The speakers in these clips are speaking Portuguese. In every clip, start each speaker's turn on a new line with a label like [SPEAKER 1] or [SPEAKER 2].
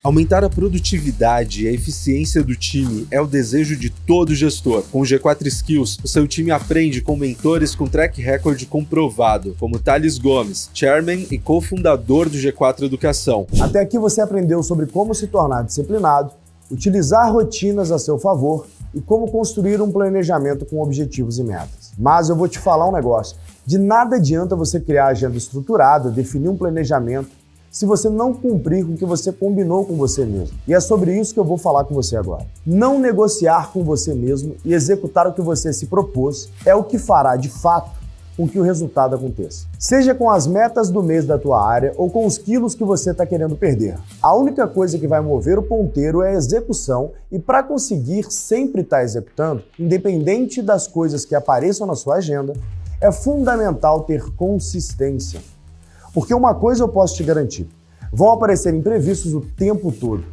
[SPEAKER 1] Aumentar a produtividade e a eficiência do time é o desejo de todo gestor. Com o G4 Skills, o seu time aprende com mentores com track record comprovado, como Thales Gomes, chairman e cofundador do G4 Educação.
[SPEAKER 2] Até aqui você aprendeu sobre como se tornar disciplinado, utilizar rotinas a seu favor e como construir um planejamento com objetivos e metas. Mas eu vou te falar um negócio: de nada adianta você criar agenda estruturada, definir um planejamento, se você não cumprir com o que você combinou com você mesmo. E é sobre isso que eu vou falar com você agora. Não negociar com você mesmo e executar o que você se propôs é o que fará, de fato, com que o resultado aconteça. Seja com as metas do mês da tua área ou com os quilos que você está querendo perder. A única coisa que vai mover o ponteiro é a execução, e para conseguir sempre estar executando, independente das coisas que apareçam na sua agenda, é fundamental ter consistência. Porque uma coisa eu posso te garantir: vão aparecer imprevistos o tempo todo.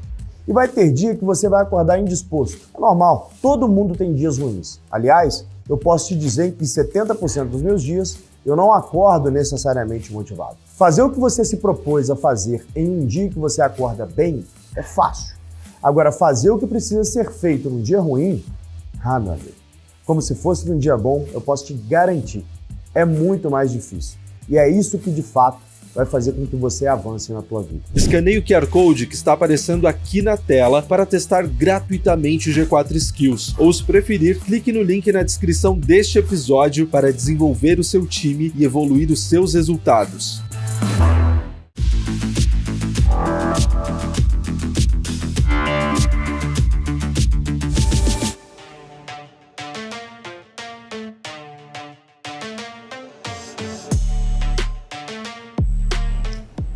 [SPEAKER 2] E vai ter dia que você vai acordar indisposto. É normal, todo mundo tem dias ruins. Aliás, eu posso te dizer que 70% dos meus dias eu não acordo necessariamente motivado. Fazer o que você se propôs a fazer em um dia que você acorda bem é fácil. Agora, fazer o que precisa ser feito num dia ruim, meu amigo, como se fosse num dia bom, eu posso te garantir, é muito mais difícil. E é isso que, de fato, vai fazer com que você avance na tua vida.
[SPEAKER 1] Escaneie o QR Code que está aparecendo aqui na tela para testar gratuitamente o G4 Skills. Ou, se preferir, clique no link na descrição deste episódio para desenvolver o seu time e evoluir os seus resultados.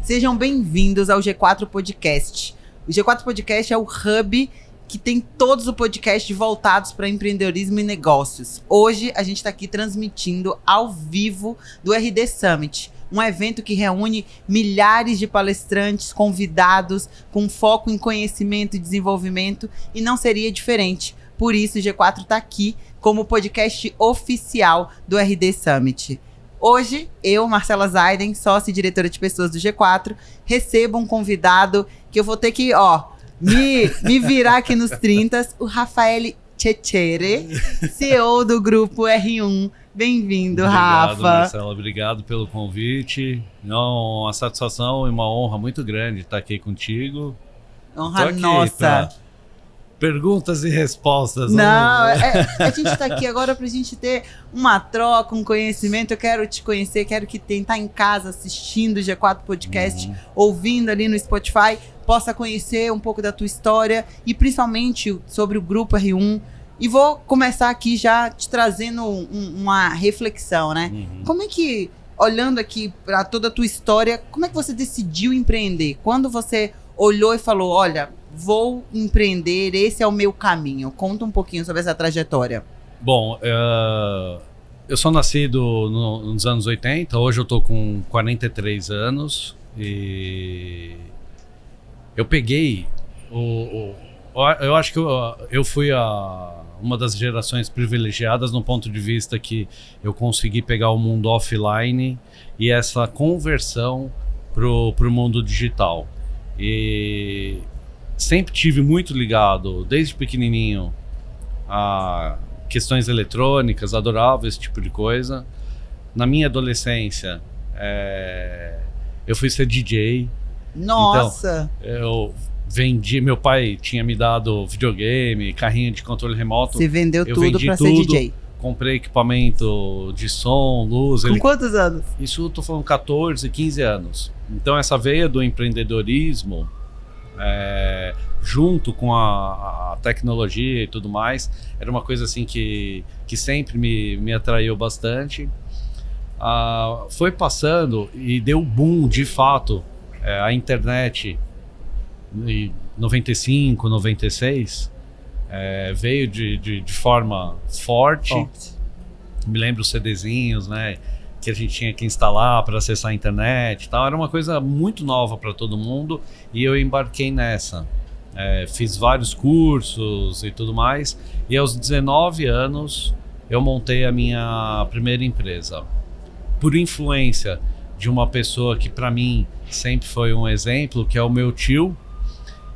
[SPEAKER 3] Sejam bem-vindos ao G4 Podcast. O G4 Podcast é o hub que tem todos os podcasts voltados para empreendedorismo e negócios. Hoje a gente está aqui transmitindo ao vivo do RD Summit, um evento que reúne milhares de palestrantes, convidados, com foco em conhecimento e desenvolvimento, e não seria diferente. Por isso o G4 está aqui como podcast oficial do RD Summit. Hoje, eu, Marcela Zaiden, sócia e diretora de pessoas do G4, recebo um convidado que eu vou ter que, me virar aqui nos 30, o Rafael Cecere, CEO do Grupo R1. Bem-vindo, Rafa.
[SPEAKER 4] Obrigado, Marcela. Obrigado pelo convite. É uma satisfação e uma honra muito grande estar aqui contigo.
[SPEAKER 3] Honra nossa.
[SPEAKER 4] Perguntas e respostas.
[SPEAKER 3] Não, a gente está aqui agora para a gente ter uma troca, um conhecimento. Eu quero te conhecer, quero que quem está em casa assistindo o G4 Podcast, ouvindo ali no Spotify, possa conhecer um pouco da tua história e principalmente sobre o Grupo R1. E vou começar aqui já te trazendo uma reflexão, né? Como é que, olhando aqui para toda a tua história, como é que você decidiu empreender? Quando você olhou e falou, olha, vou empreender, esse é o meu caminho. Conta um pouquinho sobre essa trajetória.
[SPEAKER 4] Bom, eu sou nascido nos anos 80, hoje eu tô com 43 anos e eu peguei, eu acho que eu fui uma das gerações privilegiadas no ponto de vista que eu consegui pegar o mundo offline e essa conversão pro mundo digital. E sempre tive muito ligado, desde pequenininho, a questões eletrônicas, adorava esse tipo de coisa. Na minha adolescência, eu fui ser DJ.
[SPEAKER 3] Nossa!
[SPEAKER 4] Então, eu vendi, meu pai tinha me dado videogame, carrinho de controle remoto.
[SPEAKER 3] Você vendeu tudo para ser DJ?
[SPEAKER 4] Comprei equipamento de som, luz.
[SPEAKER 3] Com quantos anos?
[SPEAKER 4] Isso eu tô falando 14, 15 anos. Então essa veia do empreendedorismo, junto com a tecnologia e tudo mais, era uma coisa assim que sempre me atraiu bastante. Foi passando e deu boom de fato. A internet em 95, 96 veio de forma forte. Me lembro os CDzinhos, né, que a gente tinha que instalar para acessar a internet e tal. Era uma coisa muito nova para todo mundo e eu embarquei nessa. Fiz vários cursos e tudo mais. E aos 19 anos eu montei a minha primeira empresa. Por influência de uma pessoa que para mim sempre foi um exemplo, que é o meu tio.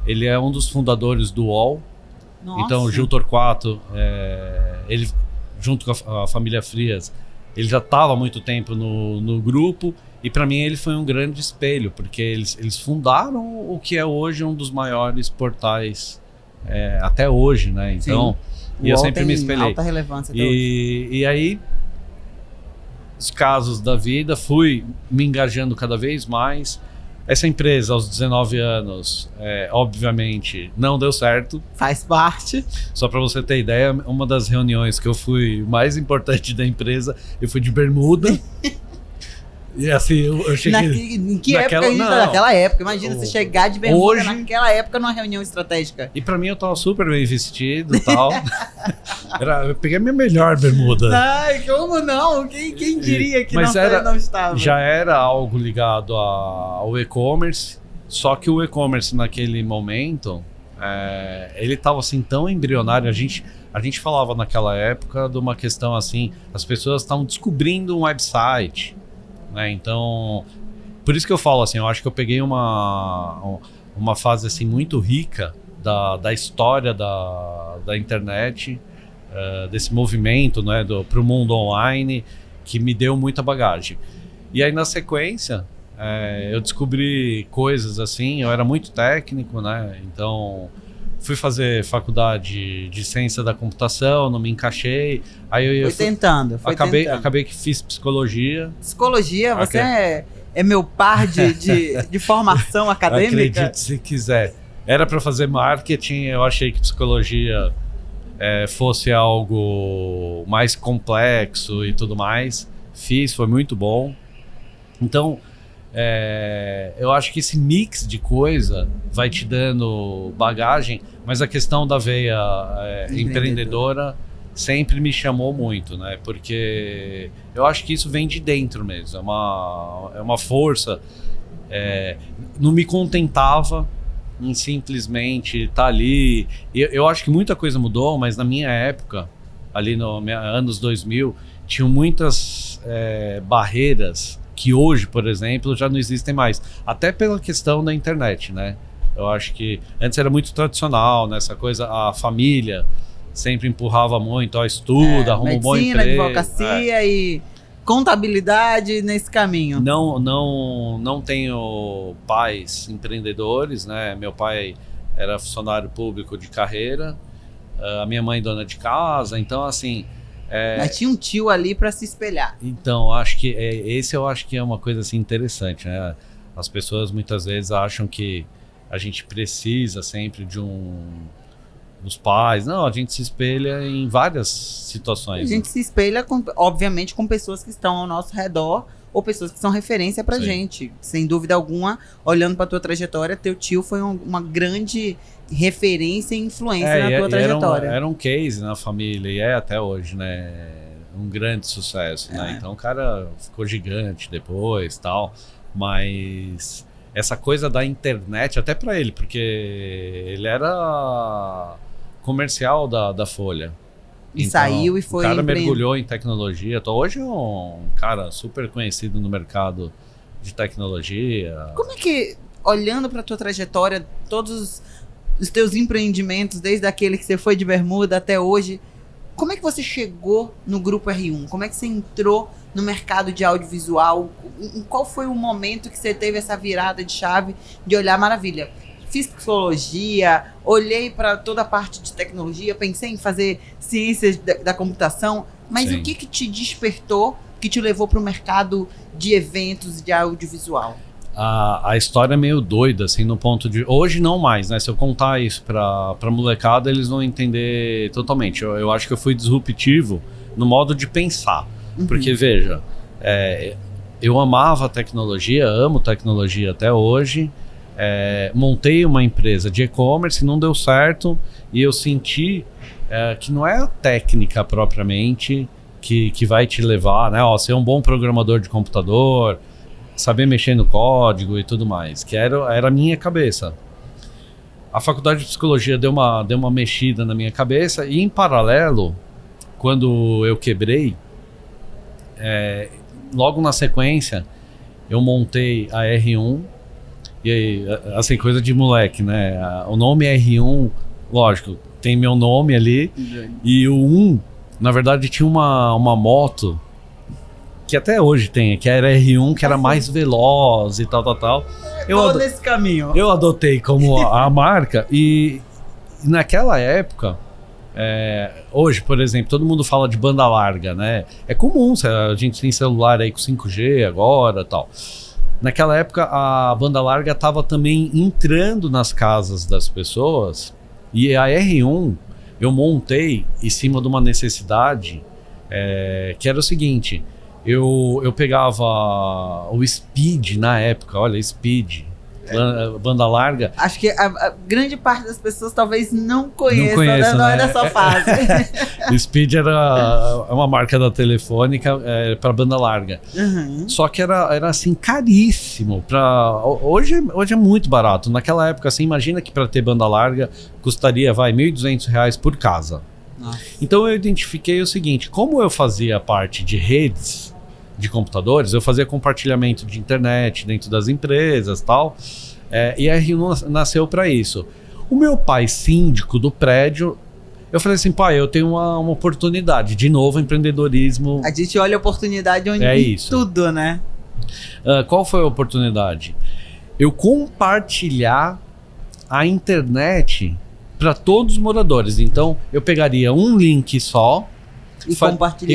[SPEAKER 4] Ele é um dos fundadores do UOL.
[SPEAKER 3] Nossa.
[SPEAKER 4] Então, o Gil Torquato, ele, junto com a família Frias, ele já estava há muito tempo no grupo. E para mim ele foi um grande espelho, porque eles fundaram o que é hoje um dos maiores portais até hoje, né? Então, e eu sempre me espelhei.
[SPEAKER 3] Alta relevância até hoje.
[SPEAKER 4] E aí, os casos da vida, fui me engajando cada vez mais. Essa empresa, aos 19 anos, obviamente, não deu certo.
[SPEAKER 3] Faz parte.
[SPEAKER 4] Só para você ter ideia, uma das reuniões que eu fui mais importante da empresa, eu fui de bermuda. E assim, eu cheguei...
[SPEAKER 3] Em que época a gente tá? Naquela época. Imagina você chegar de bermuda
[SPEAKER 4] hoje,
[SPEAKER 3] naquela época numa reunião estratégica.
[SPEAKER 4] E pra mim eu tava super bem vestido e tal. Eu peguei a minha melhor bermuda.
[SPEAKER 3] Ai, como não? Quem diria que
[SPEAKER 4] mas
[SPEAKER 3] não estava?
[SPEAKER 4] Já era algo ligado ao e-commerce, só que o e-commerce naquele momento, ele tava assim tão embrionário. A gente falava naquela época de uma questão assim, as pessoas estavam descobrindo um website. Então, por isso que eu falo assim, eu acho que eu peguei uma fase assim muito rica da história da internet, desse movimento, né, pro mundo online, que me deu muita bagagem. E aí na sequência, eu descobri coisas assim, eu era muito técnico, né, então fui fazer faculdade de ciência da computação, não me encaixei. Aí eu acabei que fiz psicologia.
[SPEAKER 3] Psicologia, você é meu par de formação acadêmica?
[SPEAKER 4] Acredite se quiser. Era para fazer marketing, eu achei que psicologia fosse algo mais complexo e tudo mais. Fiz, foi muito bom. Então, eu acho que esse mix de coisa vai te dando bagagem, mas a questão da veia empreendedora sempre me chamou muito, né? Porque eu acho que isso vem de dentro mesmo, é uma força. Não me contentava em simplesmente estar ali. Eu acho que muita coisa mudou, mas na minha época, ali nos anos 2000, tinham muitas barreiras que hoje, por exemplo, já não existem mais. Até pela questão da internet, né? Eu acho que antes era muito tradicional, né? Essa coisa, a família sempre empurrava muito, estuda, arruma um bom emprego.
[SPEAKER 3] Medicina, advocacia e contabilidade nesse caminho.
[SPEAKER 4] Não tenho pais empreendedores, né? Meu pai era funcionário público de carreira, a minha mãe dona de casa, então assim...
[SPEAKER 3] Mas tinha um tio ali para se espelhar.
[SPEAKER 4] Então, acho que eu acho que é uma coisa assim interessante, né? As pessoas muitas vezes acham que a gente precisa sempre dos pais. Não, a gente se espelha em várias situações.
[SPEAKER 3] A gente se espelha, obviamente, com pessoas que estão ao nosso redor ou pessoas que são referência pra gente. Sem dúvida alguma, olhando pra tua trajetória, teu tio foi uma grande referência e influência na tua trajetória.
[SPEAKER 4] Era um case na família e é até hoje, né? Um grande sucesso, né? Então o cara ficou gigante depois, tal, mas essa coisa da internet, até pra ele, porque ele era comercial da Folha.
[SPEAKER 3] E
[SPEAKER 4] então,
[SPEAKER 3] saiu e foi...
[SPEAKER 4] O cara mergulhou em tecnologia. Hoje é um cara super conhecido no mercado de tecnologia.
[SPEAKER 3] Como é que, olhando pra tua trajetória, todos os teus empreendimentos, desde aquele que você foi de bermuda até hoje, como é que você chegou no Grupo R1? Como é que você entrou no mercado de audiovisual? Qual foi o momento que você teve essa virada de chave de olhar, maravilha, fiz psicologia, olhei para toda a parte de tecnologia, pensei em fazer ciências da computação, mas
[SPEAKER 4] Sim.
[SPEAKER 3] O que te despertou, que te levou para o mercado de eventos de audiovisual?
[SPEAKER 4] A história é meio doida, assim, no ponto de... Hoje não mais, né? Se eu contar isso pra molecada, eles vão entender totalmente. Eu acho que eu fui disruptivo no modo de pensar. Porque, veja, eu amava a tecnologia, amo tecnologia até hoje. Montei uma empresa de e-commerce, não deu certo. E eu senti que não é a técnica propriamente que vai te levar, né? Ser um bom programador de computador... saber mexer no código e tudo mais, que era a minha cabeça. A faculdade de psicologia deu uma mexida na minha cabeça e, em paralelo, quando eu quebrei, logo na sequência, eu montei a R1 E aí, assim, coisa de moleque, né? O nome R1, lógico, tem meu nome ali. E o 1, na verdade, tinha uma moto que até hoje tem, que era R1, que era mais veloz e tal.
[SPEAKER 3] Todo esse caminho.
[SPEAKER 4] Eu adotei como a marca e naquela época, hoje, por exemplo, todo mundo fala de banda larga, né? É comum, a gente tem celular aí com 5G agora e tal. Naquela época, a banda larga estava também entrando nas casas das pessoas e a R1 eu montei em cima de uma necessidade que era o seguinte, eu pegava o Speed na época, olha, Speed, banda larga.
[SPEAKER 3] Acho que a grande parte das pessoas talvez não conheça, não é
[SPEAKER 4] né?
[SPEAKER 3] dessa fase.
[SPEAKER 4] Speed era uma marca da Telefônica para banda larga.
[SPEAKER 3] Uhum.
[SPEAKER 4] Só que era assim caríssimo. Hoje é muito barato. Naquela época, assim, imagina que para ter banda larga custaria R$1.200 por casa.
[SPEAKER 3] Nossa.
[SPEAKER 4] Então eu identifiquei o seguinte: como eu fazia parte de redes de computadores, eu fazia compartilhamento de internet dentro das empresas e tal, e a R1 nasceu para isso. O meu pai, síndico do prédio, eu falei assim, pai, eu tenho uma oportunidade, de novo, empreendedorismo.
[SPEAKER 3] A gente olha a oportunidade onde
[SPEAKER 4] isso.
[SPEAKER 3] Tudo, né?
[SPEAKER 4] Qual foi a oportunidade? Eu compartilhar a internet para todos os moradores. Então, eu pegaria um link só
[SPEAKER 3] E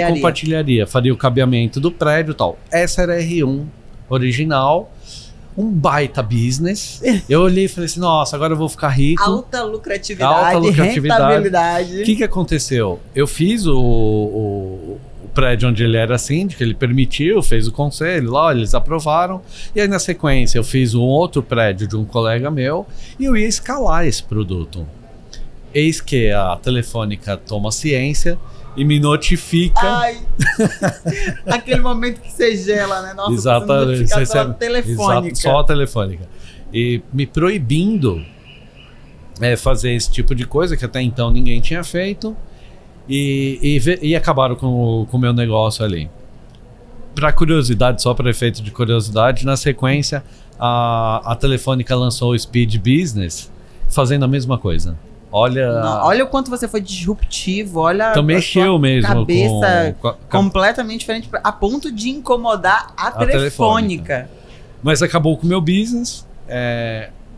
[SPEAKER 4] compartilharia, faria o cabeamento do prédio e tal. Essa era a R1 original, um baita business. Eu olhei e falei assim, nossa, agora eu vou ficar rico.
[SPEAKER 3] Alta lucratividade. Rentabilidade.
[SPEAKER 4] O que aconteceu? Eu fiz o prédio onde ele era síndico, ele permitiu, fez o conselho lá, eles aprovaram. E aí na sequência eu fiz um outro prédio de um colega meu e eu ia escalar esse produto. Eis que a Telefônica toma ciência e me notifica.
[SPEAKER 3] Ai, aquele momento que você gela, né? Nossa,
[SPEAKER 4] exatamente,
[SPEAKER 3] só a Telefônica.
[SPEAKER 4] Só a Telefônica. E me proibindo fazer esse tipo de coisa que até então ninguém tinha feito. E acabaram com o meu negócio ali. Para curiosidade, só para efeito de curiosidade, na sequência a Telefônica lançou o Speed Business fazendo a mesma coisa.
[SPEAKER 3] Olha o quanto você foi disruptivo, olha
[SPEAKER 4] então mexeu mesmo
[SPEAKER 3] cabeça completamente diferente, a ponto de incomodar a Telefônica.
[SPEAKER 4] Mas acabou com o meu business.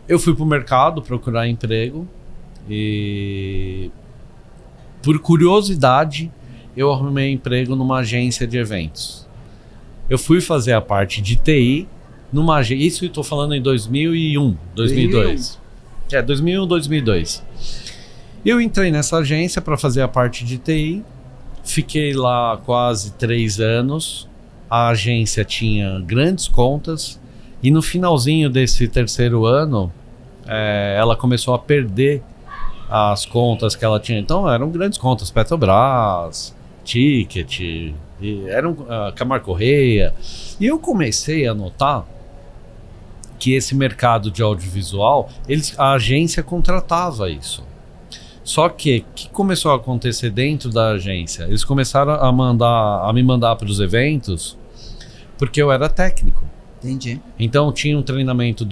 [SPEAKER 4] Eu fui pro mercado procurar emprego e por curiosidade eu arrumei emprego numa agência de eventos. Eu fui fazer a parte de TI numa agência, isso eu estou falando em 2001, 2002. 2001, 2002. Eu entrei nessa agência para fazer a parte de TI, fiquei lá quase 3 anos, a agência tinha grandes contas e no finalzinho desse 3º ano, ela começou a perder as contas que ela tinha. Então eram grandes contas, Petrobras, Ticket, eram Camargo Correia. E eu comecei a notar que esse mercado de audiovisual, a agência contratava isso. Só que o que começou a acontecer dentro da agência? Eles começaram a me mandar para os eventos porque eu era técnico.
[SPEAKER 3] Entendi.
[SPEAKER 4] Então tinha um treinamento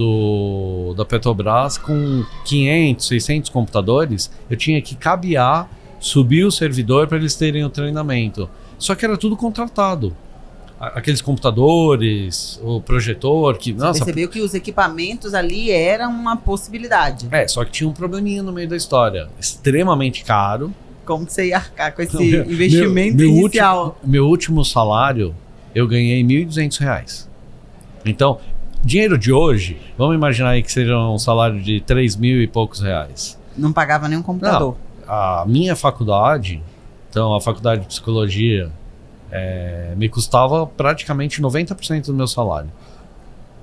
[SPEAKER 4] da Petrobras com 500, 600 computadores. Eu tinha que cabear, subir o servidor para eles terem o treinamento. Só que era tudo contratado. Aqueles computadores, o projetor, que...
[SPEAKER 3] Você percebeu que os equipamentos ali eram uma possibilidade.
[SPEAKER 4] Só que tinha um probleminha no meio da história. Extremamente caro.
[SPEAKER 3] Como que você ia arcar com esse investimento inicial?
[SPEAKER 4] Meu último salário, eu ganhei R$1.200. Então, dinheiro de hoje, vamos imaginar aí que seja um salário de 3.000 e poucos reais.
[SPEAKER 3] Não pagava nenhum computador.
[SPEAKER 4] Não, a minha faculdade, então a faculdade de psicologia, me custava praticamente 90% do meu salário.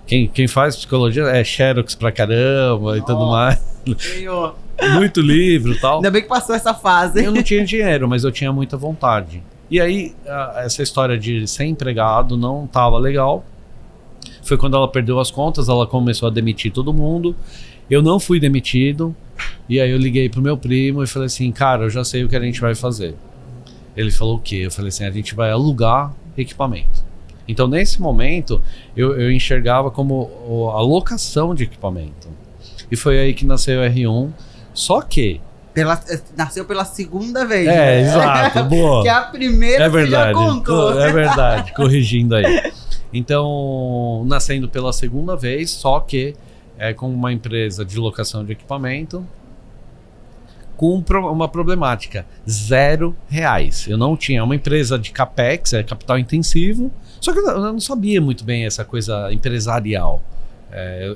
[SPEAKER 4] Quem faz psicologia é xerox pra caramba e tudo mais. Muito livro e tal.
[SPEAKER 3] Ainda bem que passou essa fase.
[SPEAKER 4] Eu não tinha dinheiro, mas eu tinha muita vontade. E aí, essa história de ser empregado não tava legal. Foi quando ela perdeu as contas, ela começou a demitir todo mundo. Eu não fui demitido. E aí eu liguei pro meu primo e falei assim, cara, eu já sei o que a gente vai fazer. Ele falou o quê? Eu falei assim, a gente vai alugar equipamento. Então, nesse momento, eu enxergava como a locação de equipamento. E foi aí que nasceu o R1. Só que...
[SPEAKER 3] Nasceu pela segunda vez.
[SPEAKER 4] Exato, boa.
[SPEAKER 3] Que a primeira você já contou.
[SPEAKER 4] É verdade, corrigindo aí. Então, nascendo pela segunda vez, só que com uma empresa de locação de equipamento, com uma problemática, R$0. Eu não tinha uma empresa de CAPEX, capital intensivo, só que eu não sabia muito bem essa coisa empresarial.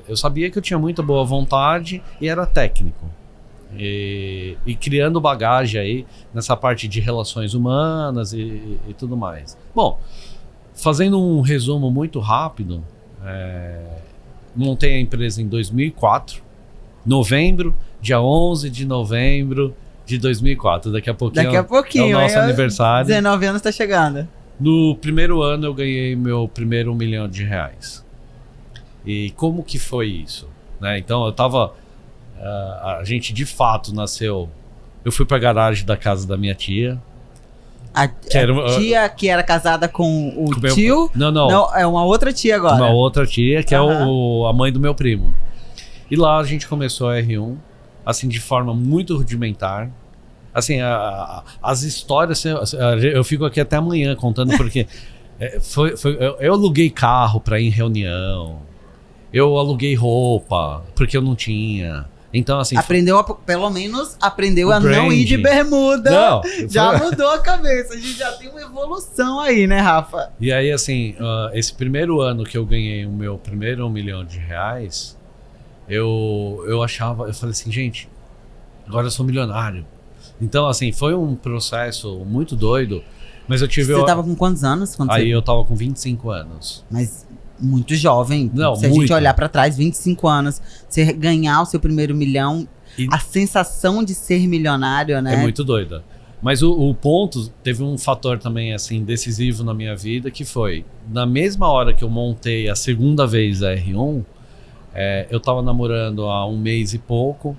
[SPEAKER 4] Eu sabia que eu tinha muita boa vontade e era técnico. E criando bagagem aí nessa parte de relações humanas e tudo mais. Bom, fazendo um resumo muito rápido, montei a empresa em 2004, dia 11 de novembro de 2004. Daqui a pouquinho é o nosso aniversário.
[SPEAKER 3] 19 anos tá chegando.
[SPEAKER 4] No primeiro ano eu ganhei meu primeiro R$1 milhão. E como que foi isso? Né? Então eu tava... a gente de fato nasceu... Eu fui pra garagem da casa da minha tia.
[SPEAKER 3] A tia que era casada com o tio?
[SPEAKER 4] Não,
[SPEAKER 3] é uma outra tia agora.
[SPEAKER 4] Uma outra tia, que é a mãe do meu primo. E lá a gente começou a R1, assim, de forma muito rudimentar. Assim, as histórias... Eu fico aqui até amanhã contando, porque eu aluguei carro pra ir em reunião. Eu aluguei roupa, porque eu não tinha. Então, assim...
[SPEAKER 3] Pelo menos aprendeu a não ir de bermuda.
[SPEAKER 4] Não,
[SPEAKER 3] já mudou a cabeça. A gente já tem uma evolução aí, né, Rafa?
[SPEAKER 4] E aí, assim, esse primeiro ano que eu ganhei o meu primeiro R$1 milhão, eu achava... Eu falei assim, gente, agora eu sou milionário. Então, assim, foi um processo muito doido, mas eu tive...
[SPEAKER 3] Você tava com quantos anos?
[SPEAKER 4] Aí eu tava com 25 anos.
[SPEAKER 3] Mas... muito jovem.
[SPEAKER 4] Não,
[SPEAKER 3] se a gente olhar pra trás, 25 anos, você ganhar o seu primeiro milhão, a sensação de ser milionário, né?
[SPEAKER 4] É muito doida. Mas o ponto, teve um fator também assim decisivo na minha vida, que foi, na mesma hora que eu montei a segunda vez a R1, eu tava namorando há 1 mês e pouco,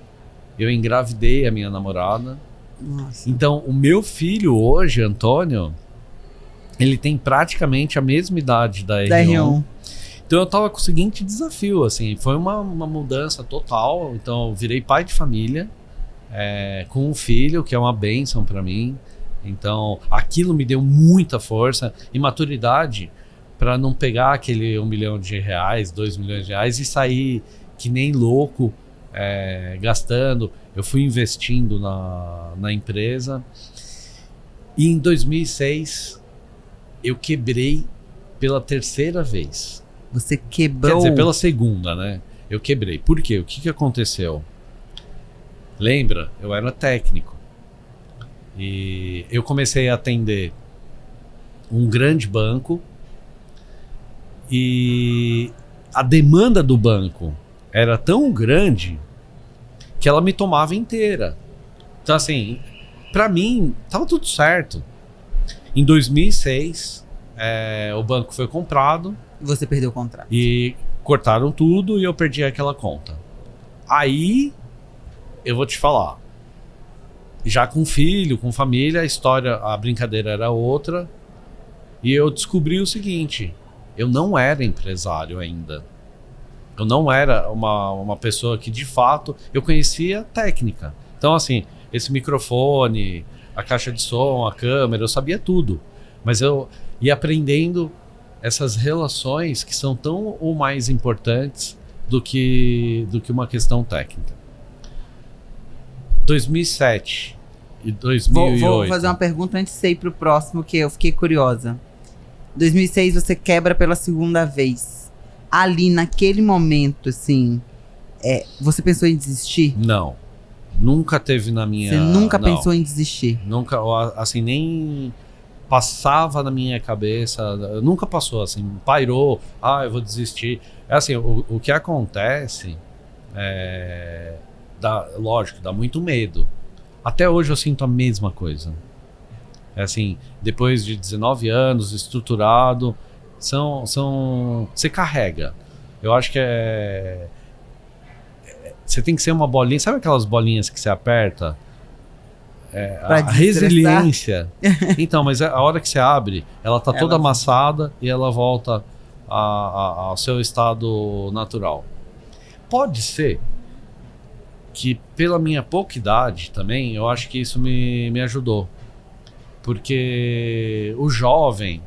[SPEAKER 4] eu engravidei a minha namorada.
[SPEAKER 3] Nossa.
[SPEAKER 4] Então, o meu filho hoje, Antônio, ele tem praticamente a mesma idade da R1. Então eu tava com o seguinte desafio, assim, foi uma mudança total. Então eu virei pai de família, com um filho, que é uma bênção para mim. Então aquilo me deu muita força e maturidade para não pegar aquele R$1 milhão, R$2 milhões e sair que nem louco, gastando. Eu fui investindo na empresa. E em 2006 eu quebrei pela terceira vez.
[SPEAKER 3] Você quebrou?
[SPEAKER 4] Quer dizer, pela segunda, né? Eu quebrei. Por quê? O que aconteceu? Lembra? Eu era técnico. E eu comecei a atender um grande banco. E a demanda do banco era tão grande que ela me tomava inteira. Então, assim, pra mim, tava tudo certo. Em 2006, o banco foi comprado.
[SPEAKER 3] Você perdeu o contrato.
[SPEAKER 4] E cortaram tudo e eu perdi aquela conta. Aí, eu vou te falar. Já com filho, com família, a brincadeira era outra. E eu descobri o seguinte. Eu não era empresário ainda. Eu não era uma pessoa que, de fato, eu conhecia técnica. Então, assim, esse microfone, a caixa de som, a câmera, eu sabia tudo. Mas eu ia aprendendo essas relações que são tão ou mais importantes do que uma questão técnica. 2007 e 2008...
[SPEAKER 3] Vou fazer uma pergunta antes de você ir pro próximo, que eu fiquei curiosa. 2006 você quebra pela segunda vez. Ali, naquele momento, assim, você pensou em desistir?
[SPEAKER 4] Não. Nunca teve na minha...
[SPEAKER 3] Você nunca pensou em desistir?
[SPEAKER 4] Nunca, assim, nem... passava na minha cabeça, nunca passou assim, pairou, eu vou desistir. Assim, o que acontece lógico, dá muito medo. Até hoje eu sinto a mesma coisa. Assim, depois de 19 anos, estruturado, você carrega. Eu acho que você tem que ser uma bolinha, sabe aquelas bolinhas que você aperta?
[SPEAKER 3] Pra
[SPEAKER 4] a
[SPEAKER 3] desestressar.
[SPEAKER 4] resiliência. Então, mas a hora que você abre, ela tá toda amassada e ela volta ao seu estado natural. Pode ser que pela minha pouca idade também, eu acho que isso me ajudou. Porque o jovem,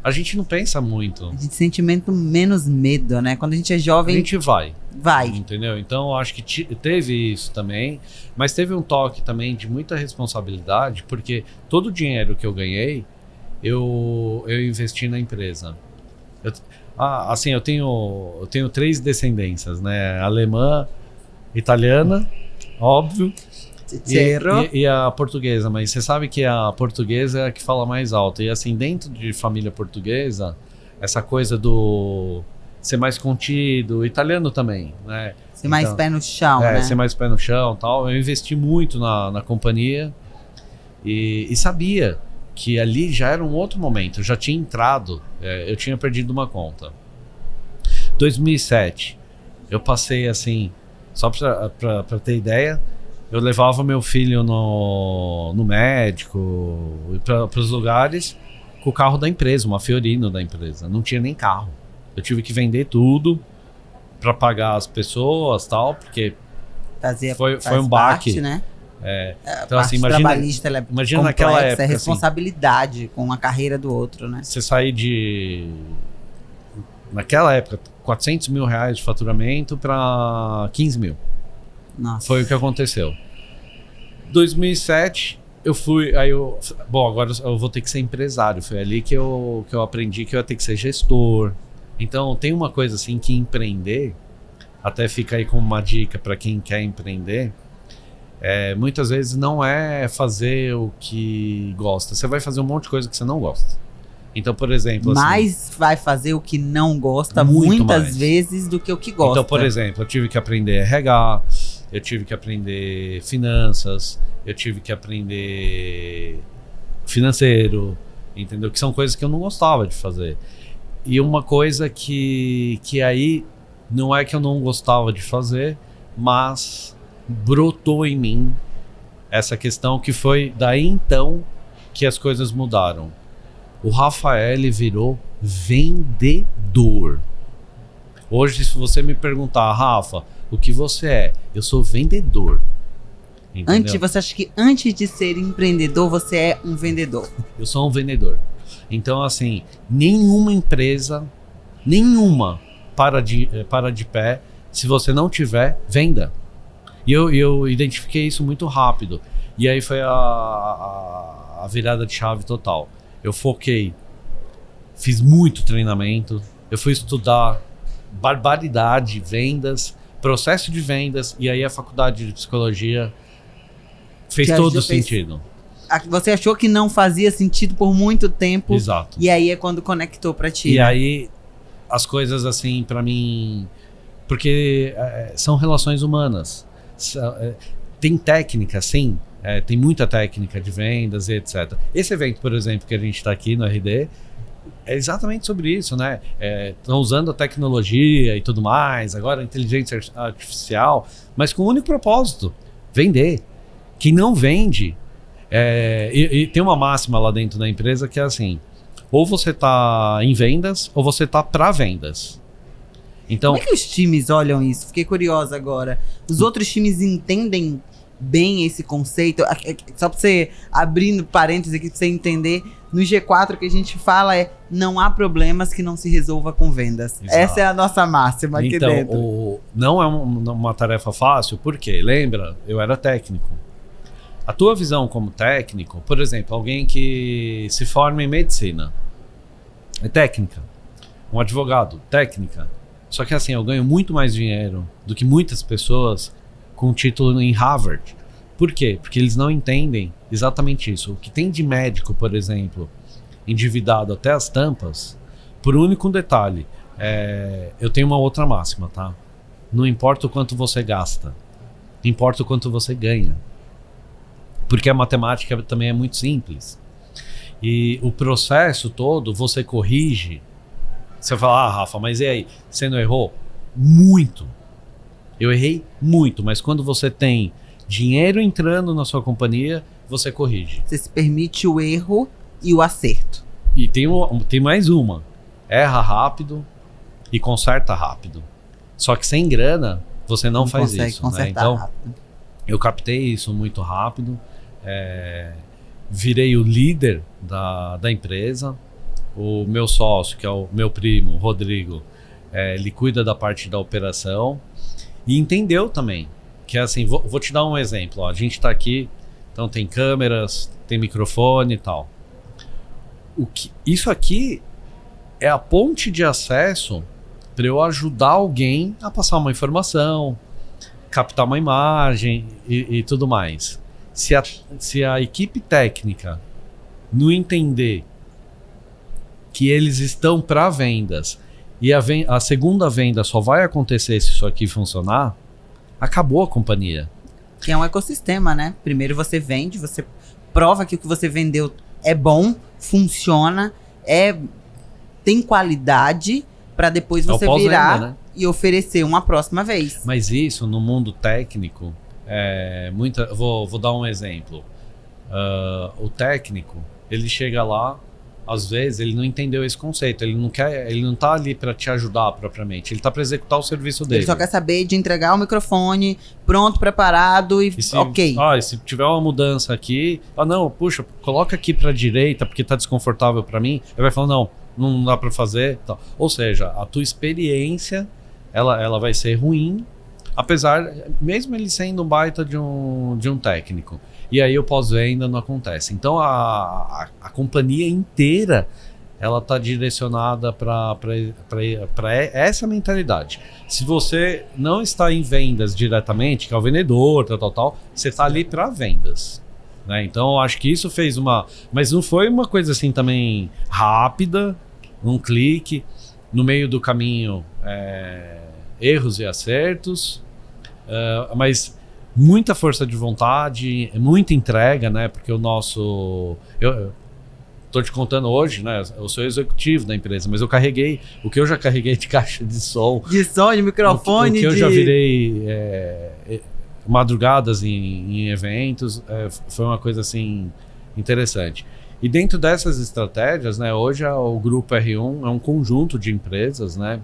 [SPEAKER 4] a gente não pensa muito.
[SPEAKER 3] A gente sente menos medo, né? Quando a gente é
[SPEAKER 4] A
[SPEAKER 3] jovem,
[SPEAKER 4] gente vai.
[SPEAKER 3] vai.
[SPEAKER 4] Entendeu? Então, eu acho que teve isso também. Mas teve um toque também de muita responsabilidade, porque todo o dinheiro que eu ganhei, eu investi na empresa. Assim, eu tenho 3 descendências, né? Alemã, italiana, óbvio, e a portuguesa. Mas você sabe que a portuguesa é a que fala mais alto. E assim, dentro de família portuguesa, essa coisa do ser mais contido, o italiano também, né?
[SPEAKER 3] Ser mais
[SPEAKER 4] Então,
[SPEAKER 3] pé no chão, né?
[SPEAKER 4] Ser mais pé no chão e tal. Eu investi muito na companhia e sabia que ali já era um outro momento. Eu já tinha entrado, eu tinha perdido uma conta. 2007, eu passei assim, só pra ter ideia, eu levava meu filho no médico, para os lugares, com o carro da empresa, uma Fiorino da empresa. Não tinha nem carro. Eu tive que vender tudo para pagar as pessoas tal, porque foi um baque.
[SPEAKER 3] Parte, né?
[SPEAKER 4] Então,
[SPEAKER 3] a
[SPEAKER 4] assim,
[SPEAKER 3] parte trabalhista, ela é
[SPEAKER 4] imagina
[SPEAKER 3] complexa,
[SPEAKER 4] naquela época.
[SPEAKER 3] É responsabilidade com a carreira do outro, né?
[SPEAKER 4] Você sair naquela época, 400 mil reais de faturamento para 15 mil.
[SPEAKER 3] Nossa.
[SPEAKER 4] Foi o que aconteceu. 2007, eu fui. Bom, agora eu vou ter que ser empresário. Foi ali que eu aprendi que eu ia ter que ser gestor. Então, tem uma coisa assim que empreender, até fica aí como uma dica para quem quer empreender, muitas vezes não é fazer o que gosta. Você vai fazer um monte de coisa que você não gosta. Então, por exemplo...
[SPEAKER 3] Mas vai fazer o que não gosta
[SPEAKER 4] muito
[SPEAKER 3] muitas
[SPEAKER 4] mais
[SPEAKER 3] vezes do que o que gosta.
[SPEAKER 4] Então, por exemplo, eu tive que aprender RH, eu tive que aprender finanças, eu tive que aprender financeiro, entendeu? Que são coisas que eu não gostava de fazer. E uma coisa que aí não é que eu não gostava de fazer, mas brotou em mim essa questão que foi daí então que as coisas mudaram. O Rafael virou vendedor. Hoje, se você me perguntar, Rafa, o que você é? Eu sou vendedor. Entendeu?
[SPEAKER 3] Você acha que antes de ser empreendedor, você é um vendedor?
[SPEAKER 4] Eu sou um vendedor. Então, assim, nenhuma empresa, para de pé se você não tiver venda. E eu identifiquei isso muito rápido. E aí foi a virada de chave total. Eu foquei, fiz muito treinamento, eu fui estudar barbaridade, vendas, processo de vendas, e aí a faculdade de psicologia fez todo sentido.
[SPEAKER 3] Você achou que não fazia sentido por muito tempo.
[SPEAKER 4] Exato.
[SPEAKER 3] E aí é quando conectou pra ti.
[SPEAKER 4] E
[SPEAKER 3] né?
[SPEAKER 4] aí as coisas assim, pra mim, porque são relações humanas. Tem técnica, sim. Tem muita técnica de vendas e etc. Esse evento, por exemplo, que a gente está aqui no RD, é exatamente sobre isso, né? Estão usando a tecnologia e tudo mais, agora a inteligência artificial, mas com um único propósito: vender. Quem não vende... E tem uma máxima lá dentro da empresa que é assim: ou você está em vendas, ou você está para vendas. Então,
[SPEAKER 3] como é que os times olham isso? Fiquei curiosa agora. Os outros times entendem bem esse conceito? Só pra você, abrindo parênteses aqui pra você entender, no G4 que a gente fala não há problemas que não se resolva com vendas.
[SPEAKER 4] Exato.
[SPEAKER 3] Essa é a nossa máxima aqui
[SPEAKER 4] então,
[SPEAKER 3] dentro.
[SPEAKER 4] Não é uma tarefa fácil, porque, lembra, eu era técnico. A tua visão como técnico, por exemplo, alguém que se forma em medicina, é técnica. Um advogado, técnica. Só que assim, eu ganho muito mais dinheiro do que muitas pessoas com título em Harvard. Por quê? Porque eles não entendem exatamente isso. O que tem de médico, por exemplo, endividado até as tampas, por um único detalhe, eu tenho uma outra máxima, tá? Não importa o quanto você gasta, importa o quanto você ganha. Porque a matemática também é muito simples. E o processo todo, você corrige. Você fala, Rafa, mas e aí? Você não errou? Muito. Eu errei muito, mas quando você tem dinheiro entrando na sua companhia, você corrige.
[SPEAKER 3] Você se permite o erro e o acerto.
[SPEAKER 4] E tem mais uma. Erra rápido e conserta rápido. Só que sem grana, você não faz
[SPEAKER 3] consegue
[SPEAKER 4] isso. Né?
[SPEAKER 3] consertar
[SPEAKER 4] Então,
[SPEAKER 3] rápido.
[SPEAKER 4] eu captei isso muito rápido. Virei o líder da empresa. O meu sócio, que é o meu primo, Rodrigo, ele cuida da parte da operação. E entendeu também. Que é assim, vou te dar um exemplo. Ó, a gente está aqui, então tem câmeras, tem microfone e tal. Isso aqui é a ponte de acesso para eu ajudar alguém a passar uma informação, captar uma imagem e tudo mais. Se a equipe técnica não entender que eles estão para vendas e a segunda venda só vai acontecer se isso aqui funcionar, acabou a companhia.
[SPEAKER 3] Que é um ecossistema, né? Primeiro você vende, você prova que o que você vendeu é bom, funciona, tem qualidade, para depois você virar, né, e oferecer uma próxima vez.
[SPEAKER 4] Mas isso no mundo técnico vou dar um exemplo. O técnico, ele chega lá, às vezes ele não entendeu esse conceito, ele não tá ali para te ajudar propriamente, ele tá para executar o serviço dele.
[SPEAKER 3] Ele só quer saber de entregar o microfone pronto, preparado e ok.
[SPEAKER 4] E se tiver uma mudança aqui, não, puxa, coloca aqui para direita porque tá desconfortável para mim, ele vai falar não dá para fazer, tal. Ou seja, a tua experiência ela vai ser ruim, apesar, mesmo ele sendo um baita de um técnico. E aí o pós-venda não acontece. Então a companhia inteira ela está direcionada para essa mentalidade. Se você não está em vendas diretamente, que é o vendedor, tal, você está ali para vendas. Né? Então eu acho que isso fez mas não foi uma coisa assim também rápida, um clique, no meio do caminho, erros e acertos, mas muita força de vontade, muita entrega, né? Porque eu tô te contando hoje, né? Eu sou executivo da empresa, mas o que eu já carreguei de caixa de som.
[SPEAKER 3] De microfone.
[SPEAKER 4] O que eu já virei madrugadas em eventos, foi uma coisa assim interessante. E dentro dessas estratégias, né? Hoje o Grupo R1 é um conjunto de empresas, né?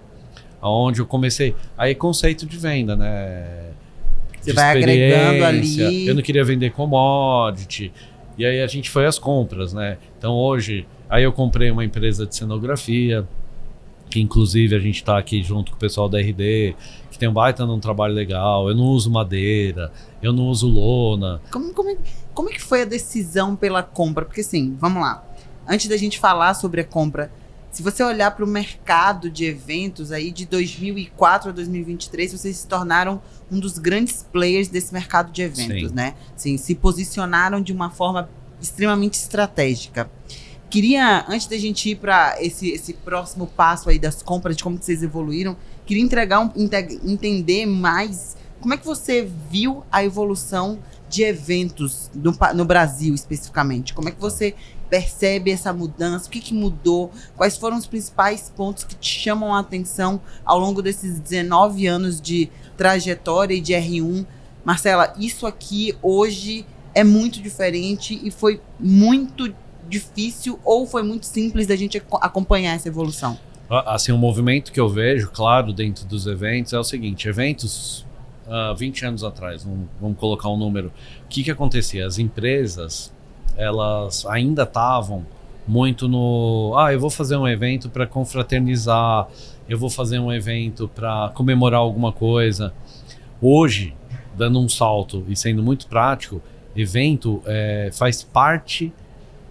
[SPEAKER 4] Onde eu comecei. Aí conceito de venda, né?
[SPEAKER 3] Você vai agregando ali.
[SPEAKER 4] Eu não queria vender commodity. E aí a gente foi às compras, né? Então hoje, aí eu comprei uma empresa de cenografia, que inclusive a gente está aqui junto com o pessoal da RD, que tem um baita num trabalho legal. Eu não uso madeira, eu não uso lona.
[SPEAKER 3] Como é que foi a decisão pela compra? Porque assim, vamos lá. Antes da gente falar sobre a compra, se você olhar para o mercado de eventos aí de 2004 a 2023, vocês se tornaram um dos grandes players desse mercado de eventos, né? Sim, se posicionaram de uma forma extremamente estratégica. Queria, antes da gente ir para esse próximo passo aí das compras, de como que vocês evoluíram, queria entender mais como é que você viu a evolução de eventos no Brasil especificamente. Como é que você percebe essa mudança? O que mudou? Quais foram os principais pontos que te chamam a atenção ao longo desses 19 anos de trajetória e de R1? Marcela, isso aqui hoje é muito diferente e foi muito difícil ou foi muito simples da gente acompanhar essa evolução?
[SPEAKER 4] Assim, um movimento que eu vejo, claro, dentro dos eventos é o seguinte: eventos 20 anos atrás, vamos colocar um número, o que acontecia? As empresas, elas ainda estavam muito eu vou fazer um evento para confraternizar, eu vou fazer um evento para comemorar alguma coisa. Hoje, dando um salto e sendo muito prático, evento faz parte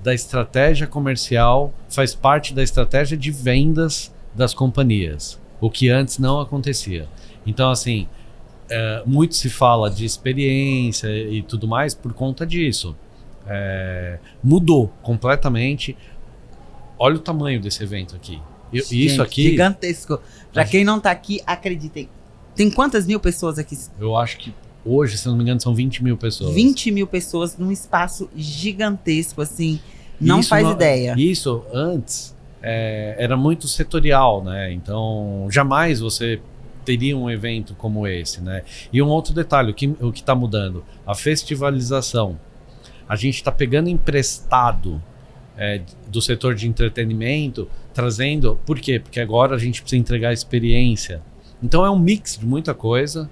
[SPEAKER 4] da estratégia comercial, faz parte da estratégia de vendas das companhias, o que antes não acontecia. Então, assim, muito se fala de experiência e tudo mais por conta disso. Mudou completamente. Olha o tamanho desse evento aqui.
[SPEAKER 3] Gente,
[SPEAKER 4] isso aqui...
[SPEAKER 3] gigantesco. Para quem não tá aqui, acreditem. Tem quantas mil pessoas aqui?
[SPEAKER 4] Eu acho que hoje, se não me engano, são 20 mil pessoas.
[SPEAKER 3] 20 mil pessoas num espaço gigantesco, assim. Não faz ideia.
[SPEAKER 4] Isso antes era muito setorial, né? Então, jamais você teria um evento como esse, né? E um outro detalhe, o que está mudando? A festivalização. A gente está pegando emprestado do setor de entretenimento, trazendo... Por quê? Porque agora a gente precisa entregar experiência. Então é um mix de muita coisa.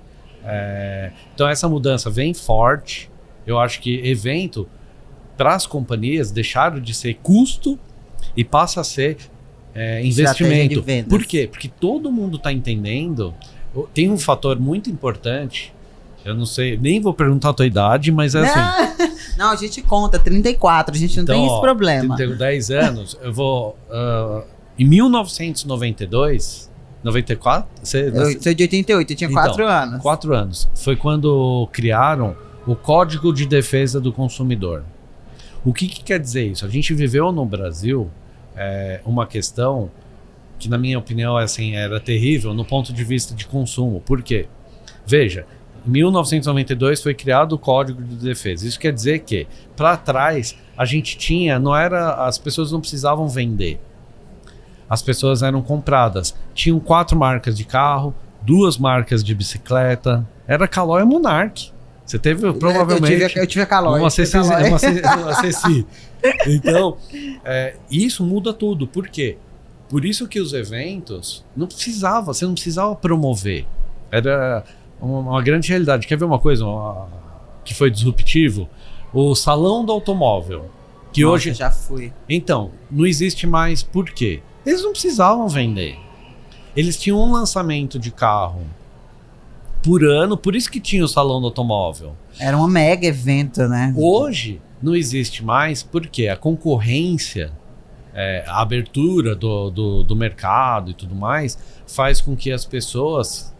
[SPEAKER 4] Então essa mudança vem forte. Eu acho que evento, para as companhias, deixaram de ser custo e passa a ser investimento. Por quê? Porque todo mundo está entendendo. Tem um fator muito importante. Eu não sei, nem vou perguntar a tua idade, mas é assim...
[SPEAKER 3] Não, a gente conta, 34, a gente não tem esse problema.
[SPEAKER 4] Tenho 10 anos, eu vou... em 1992, 94?
[SPEAKER 3] Eu sou de 88, eu tinha 4 anos.
[SPEAKER 4] 4 anos. Foi quando criaram o Código de Defesa do Consumidor. O que quer dizer isso? A gente viveu no Brasil uma questão que, na minha opinião, assim, era terrível no ponto de vista de consumo. Por quê? Veja, em 1992 foi criado o Código de Defesa. Isso quer dizer que, para trás, a gente tinha... as pessoas não precisavam vender. As pessoas eram compradas. Tinham 4 marcas de carro, 2 marcas de bicicleta. Era Caloi e Monark. Você teve, provavelmente...
[SPEAKER 3] Eu tive a Caloi.
[SPEAKER 4] Uma Ceci. Então, isso muda tudo. Por quê? Por isso que os eventos você não precisava promover. Era uma grande realidade. Quer ver uma coisa que foi disruptivo? O Salão do Automóvel. Que hoje
[SPEAKER 3] já fui.
[SPEAKER 4] Então, não existe mais. Por quê? Eles não precisavam vender. Eles tinham um lançamento de carro por ano, por isso que tinha o Salão do Automóvel.
[SPEAKER 3] Era um mega evento, né?
[SPEAKER 4] Hoje não existe mais, porque a concorrência, a abertura do mercado e tudo mais, faz com que as pessoas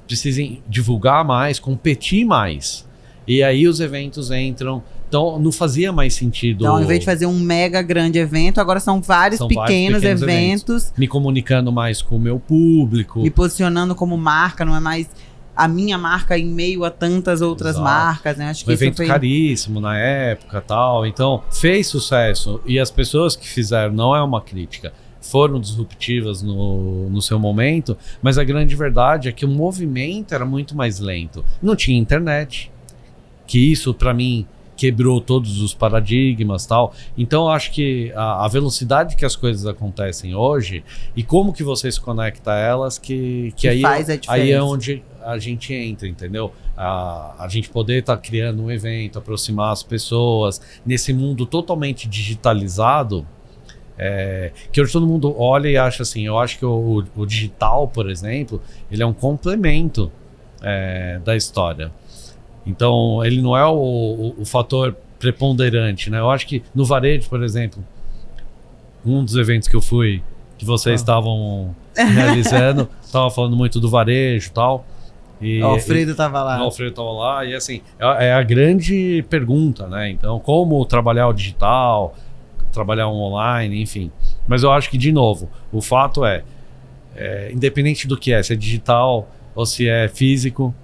[SPEAKER 4] precisem divulgar mais, competir mais. E aí os eventos entram. Então não fazia mais sentido.
[SPEAKER 3] Então, ao invés de fazer um mega grande evento, agora são vários pequenos eventos.
[SPEAKER 4] Me comunicando mais com o meu público.
[SPEAKER 3] Me posicionando como marca, não é mais a minha marca em meio a tantas outras marcas, né? Acho que
[SPEAKER 4] um evento caríssimo na época, tal. Então, fez sucesso. E as pessoas que fizeram, não é uma crítica, foram disruptivas no seu momento, mas a grande verdade é que o movimento era muito mais lento. Não tinha internet, que isso, para mim, quebrou todos os paradigmas, tal. Então, eu acho que a velocidade que as coisas acontecem hoje e como que você se conecta a elas, que aí,
[SPEAKER 3] faz a diferença.
[SPEAKER 4] Aí é onde a gente entra, entendeu? A gente poder estar criando um evento, aproximar as pessoas nesse mundo totalmente digitalizado, que hoje todo mundo olha e acha assim. Eu acho que o digital, por exemplo, ele é um complemento da história. Então, ele não é o fator preponderante, né? Eu acho que no varejo, por exemplo, um dos eventos que eu fui, que vocês estavam realizando, estava falando muito do varejo e tal.
[SPEAKER 3] O Alfredo estava lá.
[SPEAKER 4] O Alfredo estava lá, e assim, é a grande pergunta, né? Então, como trabalhar o digital, trabalhar o online, enfim. Mas eu acho que, de novo, o fato independente do que se é digital ou se é físico,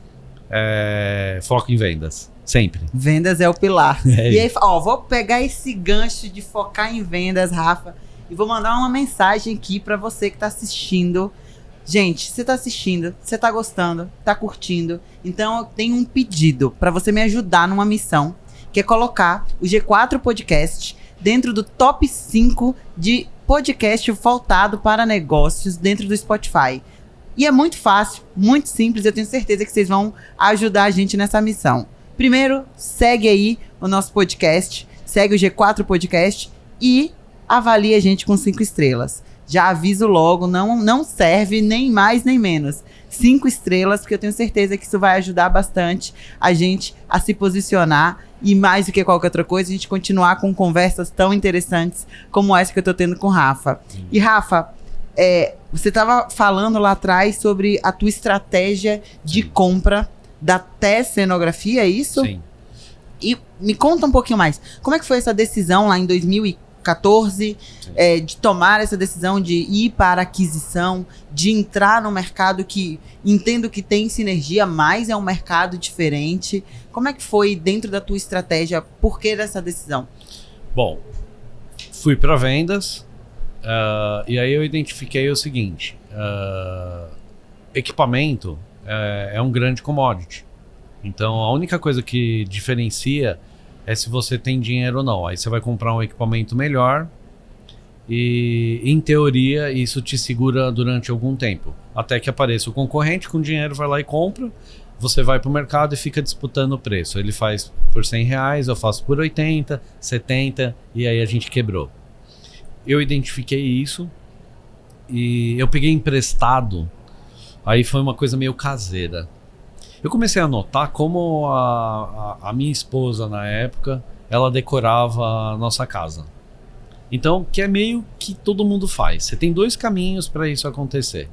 [SPEAKER 4] foco em vendas, sempre.
[SPEAKER 3] Vendas é o pilar. E aí, vou pegar esse gancho de focar em vendas, Rafa, e vou mandar uma mensagem aqui para você que está assistindo. Gente, você está assistindo, você está gostando, está curtindo, então eu tenho um pedido para você me ajudar numa missão, que é colocar o G4 Podcast dentro do top 5 de podcast voltado para negócios dentro do Spotify. E é muito fácil, muito simples, eu tenho certeza que vocês vão ajudar a gente nessa missão. Primeiro, segue aí o nosso podcast, segue o G4 Podcast e avalie a gente com 5 estrelas. Já aviso logo, não serve nem mais nem menos. 5 estrelas, porque eu tenho certeza que isso vai ajudar bastante a gente a se posicionar e, mais do que qualquer outra coisa, a gente continuar com conversas tão interessantes como essa que eu tô tendo com o Rafa. E Rafa, você estava falando lá atrás sobre a tua estratégia de compra da Tess Cenografia, é isso?
[SPEAKER 4] Sim.
[SPEAKER 3] E me conta um pouquinho mais. Como é que foi essa decisão lá em 2014, de tomar essa decisão de ir para a aquisição, de entrar no mercado que entendo que tem sinergia, mas é um mercado diferente. Como é que foi dentro da tua estratégia? Por que dessa decisão?
[SPEAKER 4] Bom, fui para vendas. E aí eu identifiquei o seguinte: equipamento é um grande commodity. Então a única coisa que diferencia é se você tem dinheiro ou não. Aí você vai comprar um equipamento melhor e, em teoria, isso te segura durante algum tempo. Até que apareça o concorrente com dinheiro, vai lá e compra. Você vai para o mercado e fica disputando o preço. Ele faz por R$100, eu faço por 80, 70 e aí a gente quebrou. Eu identifiquei isso e eu peguei emprestado. Aí foi uma coisa meio caseira. Eu comecei a notar como a minha esposa, na época, ela decorava a nossa casa. Então, que é meio que todo mundo faz. Você tem 2 caminhos para isso acontecer.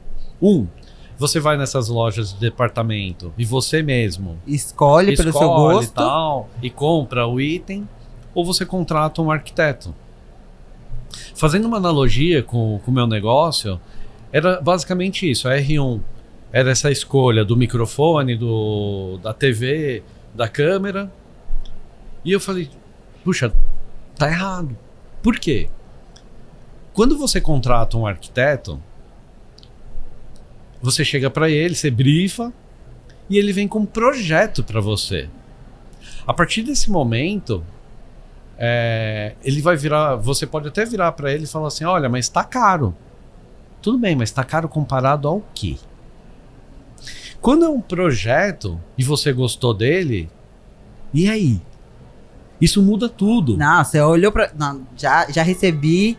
[SPEAKER 4] Você vai nessas lojas de departamento e você mesmo
[SPEAKER 3] Escolhe pelo seu gosto.
[SPEAKER 4] E compra o item, ou você contrata um arquiteto. Fazendo uma analogia com o meu negócio, era basicamente isso. A R1 era essa escolha do microfone, da TV, da câmera. E eu falei, puxa, tá errado. Por quê? Quando você contrata um arquiteto, você chega para ele, você brifa e ele vem com um projeto para você. A partir desse momento, ele vai virar, você pode até virar para ele e falar assim, olha, mas tá caro. Tudo bem, mas tá caro comparado ao quê? Quando é um projeto e você gostou dele, e aí? Isso muda tudo.
[SPEAKER 3] Não, você olhou pra... Não, já recebi...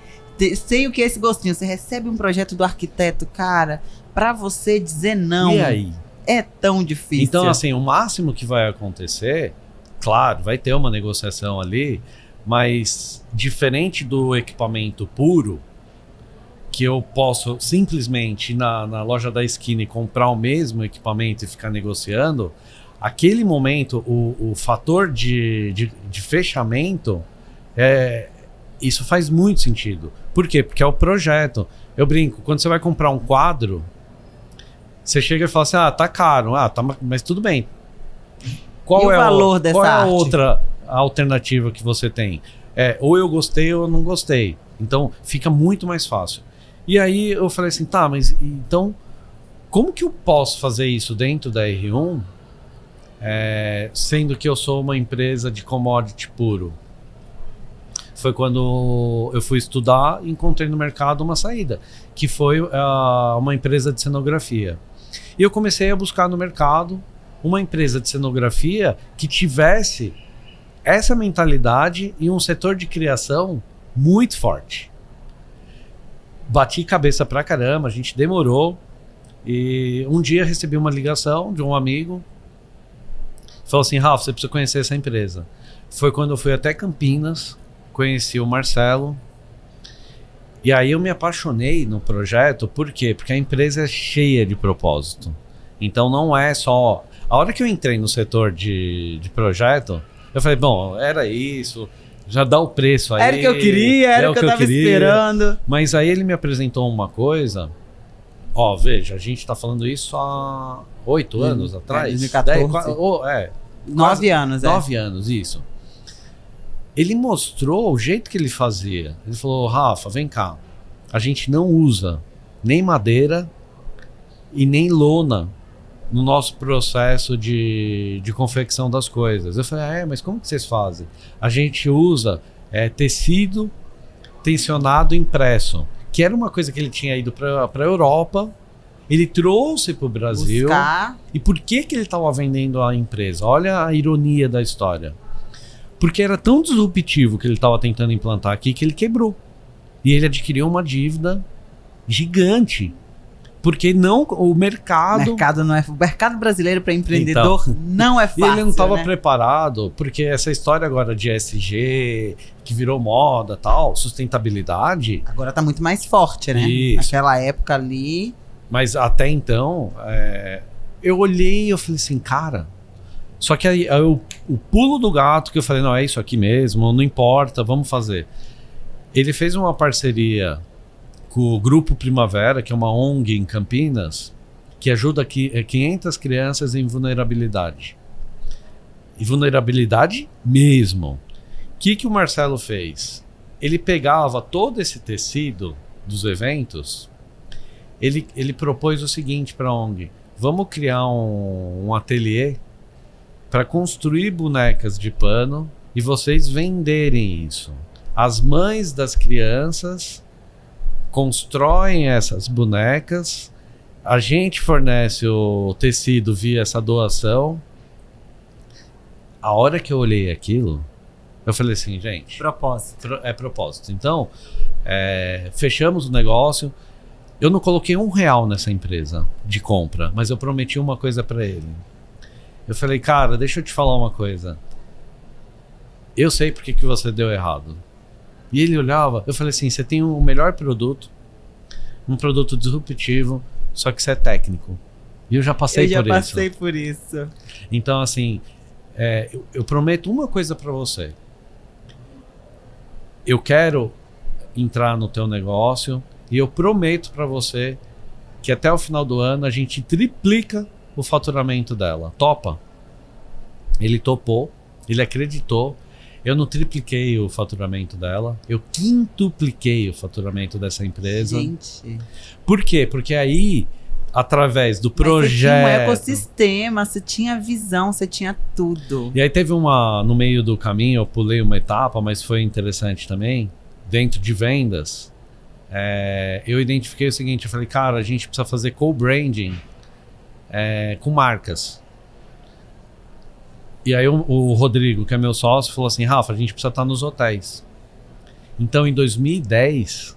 [SPEAKER 3] Sei o que é esse gostinho. Você recebe um projeto do arquiteto, cara, pra você dizer não.
[SPEAKER 4] E aí?
[SPEAKER 3] É tão difícil.
[SPEAKER 4] Então, assim, o máximo que vai acontecer, claro, vai ter uma negociação ali, mas diferente do equipamento puro, que eu posso simplesmente ir na loja da esquina e comprar o mesmo equipamento e ficar negociando, aquele momento, o fator de fechamento, isso faz muito sentido. Por quê? Porque é o projeto. Eu brinco, quando você vai comprar um quadro, você chega e fala assim, tá caro, mas tudo bem. Qual
[SPEAKER 3] e
[SPEAKER 4] é
[SPEAKER 3] o valor dessa
[SPEAKER 4] qual é a
[SPEAKER 3] arte?
[SPEAKER 4] outra alternativa que você tem? Ou eu gostei ou eu não gostei. Então fica muito mais fácil. E aí eu falei assim, mas então como que eu posso fazer isso dentro da R1, sendo que eu sou uma empresa de commodity puro? Foi quando eu fui estudar e encontrei no mercado uma saída, que foi uma empresa de cenografia. E eu comecei a buscar no mercado uma empresa de cenografia que tivesse essa mentalidade e um setor de criação muito forte. Bati cabeça pra caramba, a gente demorou. E um dia recebi uma ligação de um amigo. Falou assim, Rafa, você precisa conhecer essa empresa. Foi quando eu fui até Campinas, conheci o Marcelo. E aí eu me apaixonei no projeto. Por quê? Porque a empresa é cheia de propósito. Então não é só... A hora que eu entrei no setor de projeto, eu falei, bom, era isso... Já dá o preço aí.
[SPEAKER 3] Era o que eu queria, era o que eu tava esperando.
[SPEAKER 4] Mas aí ele me apresentou uma coisa. Veja, a gente tá falando isso há 8 anos atrás.
[SPEAKER 3] 2014. 9 anos,
[SPEAKER 4] 9 anos, isso. Ele mostrou o jeito que ele fazia. Ele falou, Rafa, vem cá. A gente não usa nem madeira e nem lona no nosso processo de confecção das coisas. Eu falei, mas como que vocês fazem? A gente usa tecido tensionado impresso, que era uma coisa que ele tinha ido para a Europa, ele trouxe para o Brasil.
[SPEAKER 3] Buscar.
[SPEAKER 4] E por que ele estava vendendo a empresa? Olha a ironia da história. Porque era tão disruptivo que ele estava tentando implantar aqui que ele quebrou. E ele adquiriu uma dívida gigante. Porque o mercado...
[SPEAKER 3] O mercado brasileiro para empreendedor não é fácil.
[SPEAKER 4] E ele não estava
[SPEAKER 3] né?
[SPEAKER 4] preparado, porque essa história agora de ESG, que virou moda, tal, sustentabilidade...
[SPEAKER 3] Agora tá muito mais forte, né?
[SPEAKER 4] Isso.
[SPEAKER 3] Naquela época ali...
[SPEAKER 4] Mas até então, eu olhei e eu falei assim, cara... Só que aí o pulo do gato que eu falei, não, é isso aqui mesmo, não importa, vamos fazer. Ele fez uma parceria com o Grupo Primavera, que é uma ONG em Campinas, que ajuda 500 crianças em vulnerabilidade. E vulnerabilidade mesmo. O que o Marcelo fez? Ele pegava todo esse tecido dos eventos, ele propôs o seguinte para a ONG, vamos criar um ateliê para construir bonecas de pano e vocês venderem isso. As mães das crianças constroem essas bonecas, a gente fornece o tecido via essa doação. A hora que eu olhei aquilo, eu falei assim, gente...
[SPEAKER 3] Propósito.
[SPEAKER 4] É propósito. Então, fechamos o negócio. Eu não coloquei R$1 nessa empresa de compra, mas eu prometi uma coisa para ele. Eu falei, cara, deixa eu te falar uma coisa. Eu sei por que você deu errado. E ele olhava, eu falei assim, você tem o melhor produto, um produto disruptivo, só que você é técnico. E eu já passei por isso.
[SPEAKER 3] Eu já passei por isso.
[SPEAKER 4] Então, assim, eu prometo uma coisa para você. Eu quero entrar no teu negócio e eu prometo para você que até o final do ano a gente triplica o faturamento dela. Topa? Ele topou, ele acreditou. Eu não tripliquei o faturamento dela, eu quintupliquei o faturamento dessa empresa.
[SPEAKER 3] Gente.
[SPEAKER 4] Por quê? Porque aí, através do projeto...
[SPEAKER 3] Você tinha um ecossistema, você tinha visão, você tinha tudo.
[SPEAKER 4] E aí teve no meio do caminho, eu pulei uma etapa, mas foi interessante também, dentro de vendas, eu identifiquei o seguinte, eu falei, cara, a gente precisa fazer co-branding com marcas. E aí o Rodrigo, que é meu sócio, falou assim, Rafa, a gente precisa estar nos hotéis. Então, em 2010,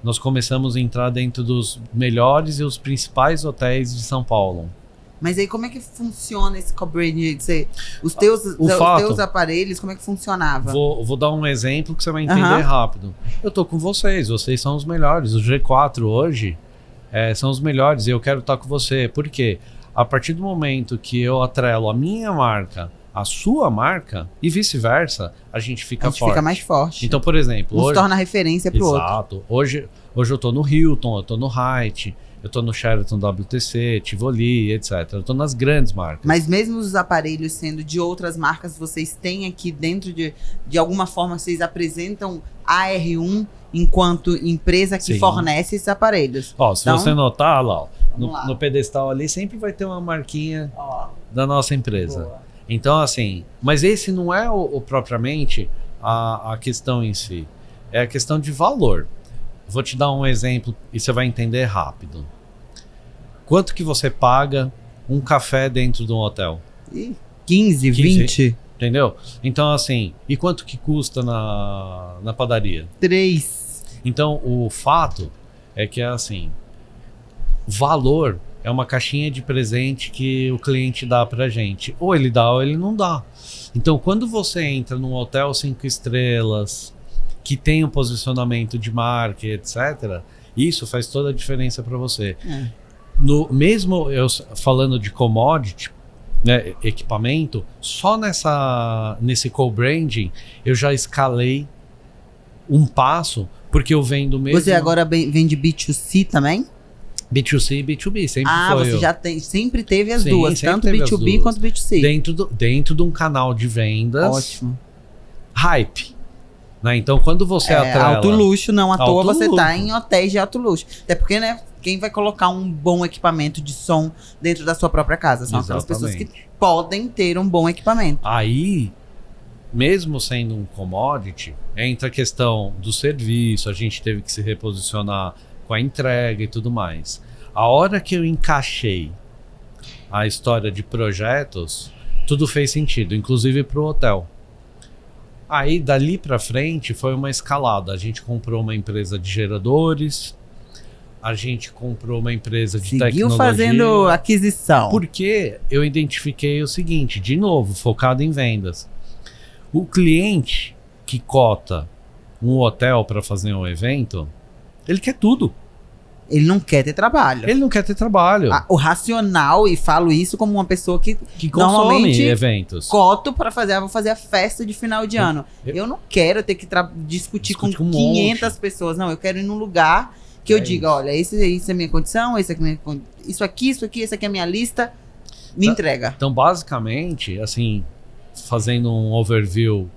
[SPEAKER 4] nós começamos a entrar dentro dos melhores e os principais hotéis de São Paulo.
[SPEAKER 3] Mas aí como é que funciona esse co-branding? Os teus aparelhos, como é que funcionava?
[SPEAKER 4] Vou dar um exemplo que você vai entender rápido. Eu tô com vocês são os melhores. O G4 hoje são os melhores e eu quero estar com você. Por quê? A partir do momento que eu atrelo a minha marca a sua marca e vice-versa, a gente fica forte.
[SPEAKER 3] Fica mais forte.
[SPEAKER 4] Então, por exemplo...
[SPEAKER 3] Um se torna referência pro outro.
[SPEAKER 4] Exato. Hoje eu tô no Hilton, eu tô no Hyatt, eu tô no Sheraton WTC, Tivoli, etc. Eu tô nas grandes marcas.
[SPEAKER 3] Mas mesmo os aparelhos sendo de outras marcas, vocês têm aqui dentro de alguma forma, vocês apresentam a R1 enquanto empresa que fornece esses aparelhos.
[SPEAKER 4] Ó, se você notar lá,
[SPEAKER 3] lá,
[SPEAKER 4] no pedestal ali, sempre vai ter uma marquinha da nossa empresa. Boa. Então, assim, mas esse não é propriamente a questão em si. É a questão de valor. Vou te dar um exemplo e você vai entender rápido. Quanto que você paga um café dentro de um hotel?
[SPEAKER 3] 15, 20.
[SPEAKER 4] Entendeu? Então, assim, e quanto que custa na padaria?
[SPEAKER 3] 3.
[SPEAKER 4] Então, o fato é que é assim, valor é uma caixinha de presente que o cliente dá pra gente. Ou ele dá ou ele não dá. Então, quando você entra num hotel 5 estrelas, que tem um posicionamento de marca, etc., isso faz toda a diferença para você. Mesmo eu falando de commodity, né, equipamento, só nesse co-branding eu já escalei um passo, porque eu vendo mesmo...
[SPEAKER 3] Você agora vende B2C também?
[SPEAKER 4] B2C e B2B, sempre foi.
[SPEAKER 3] Você sempre teve as duas, tanto B2B quanto B2C.
[SPEAKER 4] Dentro de um canal de vendas.
[SPEAKER 3] Ótimo.
[SPEAKER 4] Hype. Né? Então, quando você atrela...
[SPEAKER 3] Alto luxo, não à toa você
[SPEAKER 4] luxo.
[SPEAKER 3] tá em hotéis de alto luxo. Até porque, né, quem vai colocar um bom equipamento de som dentro da sua própria casa? São aquelas pessoas que podem ter um bom equipamento.
[SPEAKER 4] Aí, mesmo sendo um commodity, entra a questão do serviço, a gente teve que se reposicionar com a entrega e tudo mais. A hora que eu encaixei a história de projetos, tudo fez sentido, inclusive para o hotel. Aí, dali para frente, foi uma escalada. A gente comprou uma empresa de geradores, a gente comprou uma empresa de tecnologia.
[SPEAKER 3] Seguiu fazendo aquisição.
[SPEAKER 4] Porque eu identifiquei o seguinte, de novo, focado em vendas. O cliente que cota um hotel para fazer um evento, ele quer tudo.
[SPEAKER 3] Ele não quer ter trabalho.
[SPEAKER 4] Ele não quer ter trabalho.
[SPEAKER 3] O racional, e falo isso como uma pessoa que
[SPEAKER 4] consome eventos.
[SPEAKER 3] Coto para fazer, vou fazer a festa de final de ano. Eu não quero ter que discutir com 500 pessoas. Não, eu quero ir num lugar que eu diga, olha, isso é a minha condição, isso aqui, essa aqui é a minha lista, me entrega.
[SPEAKER 4] Então, basicamente, assim, fazendo um overview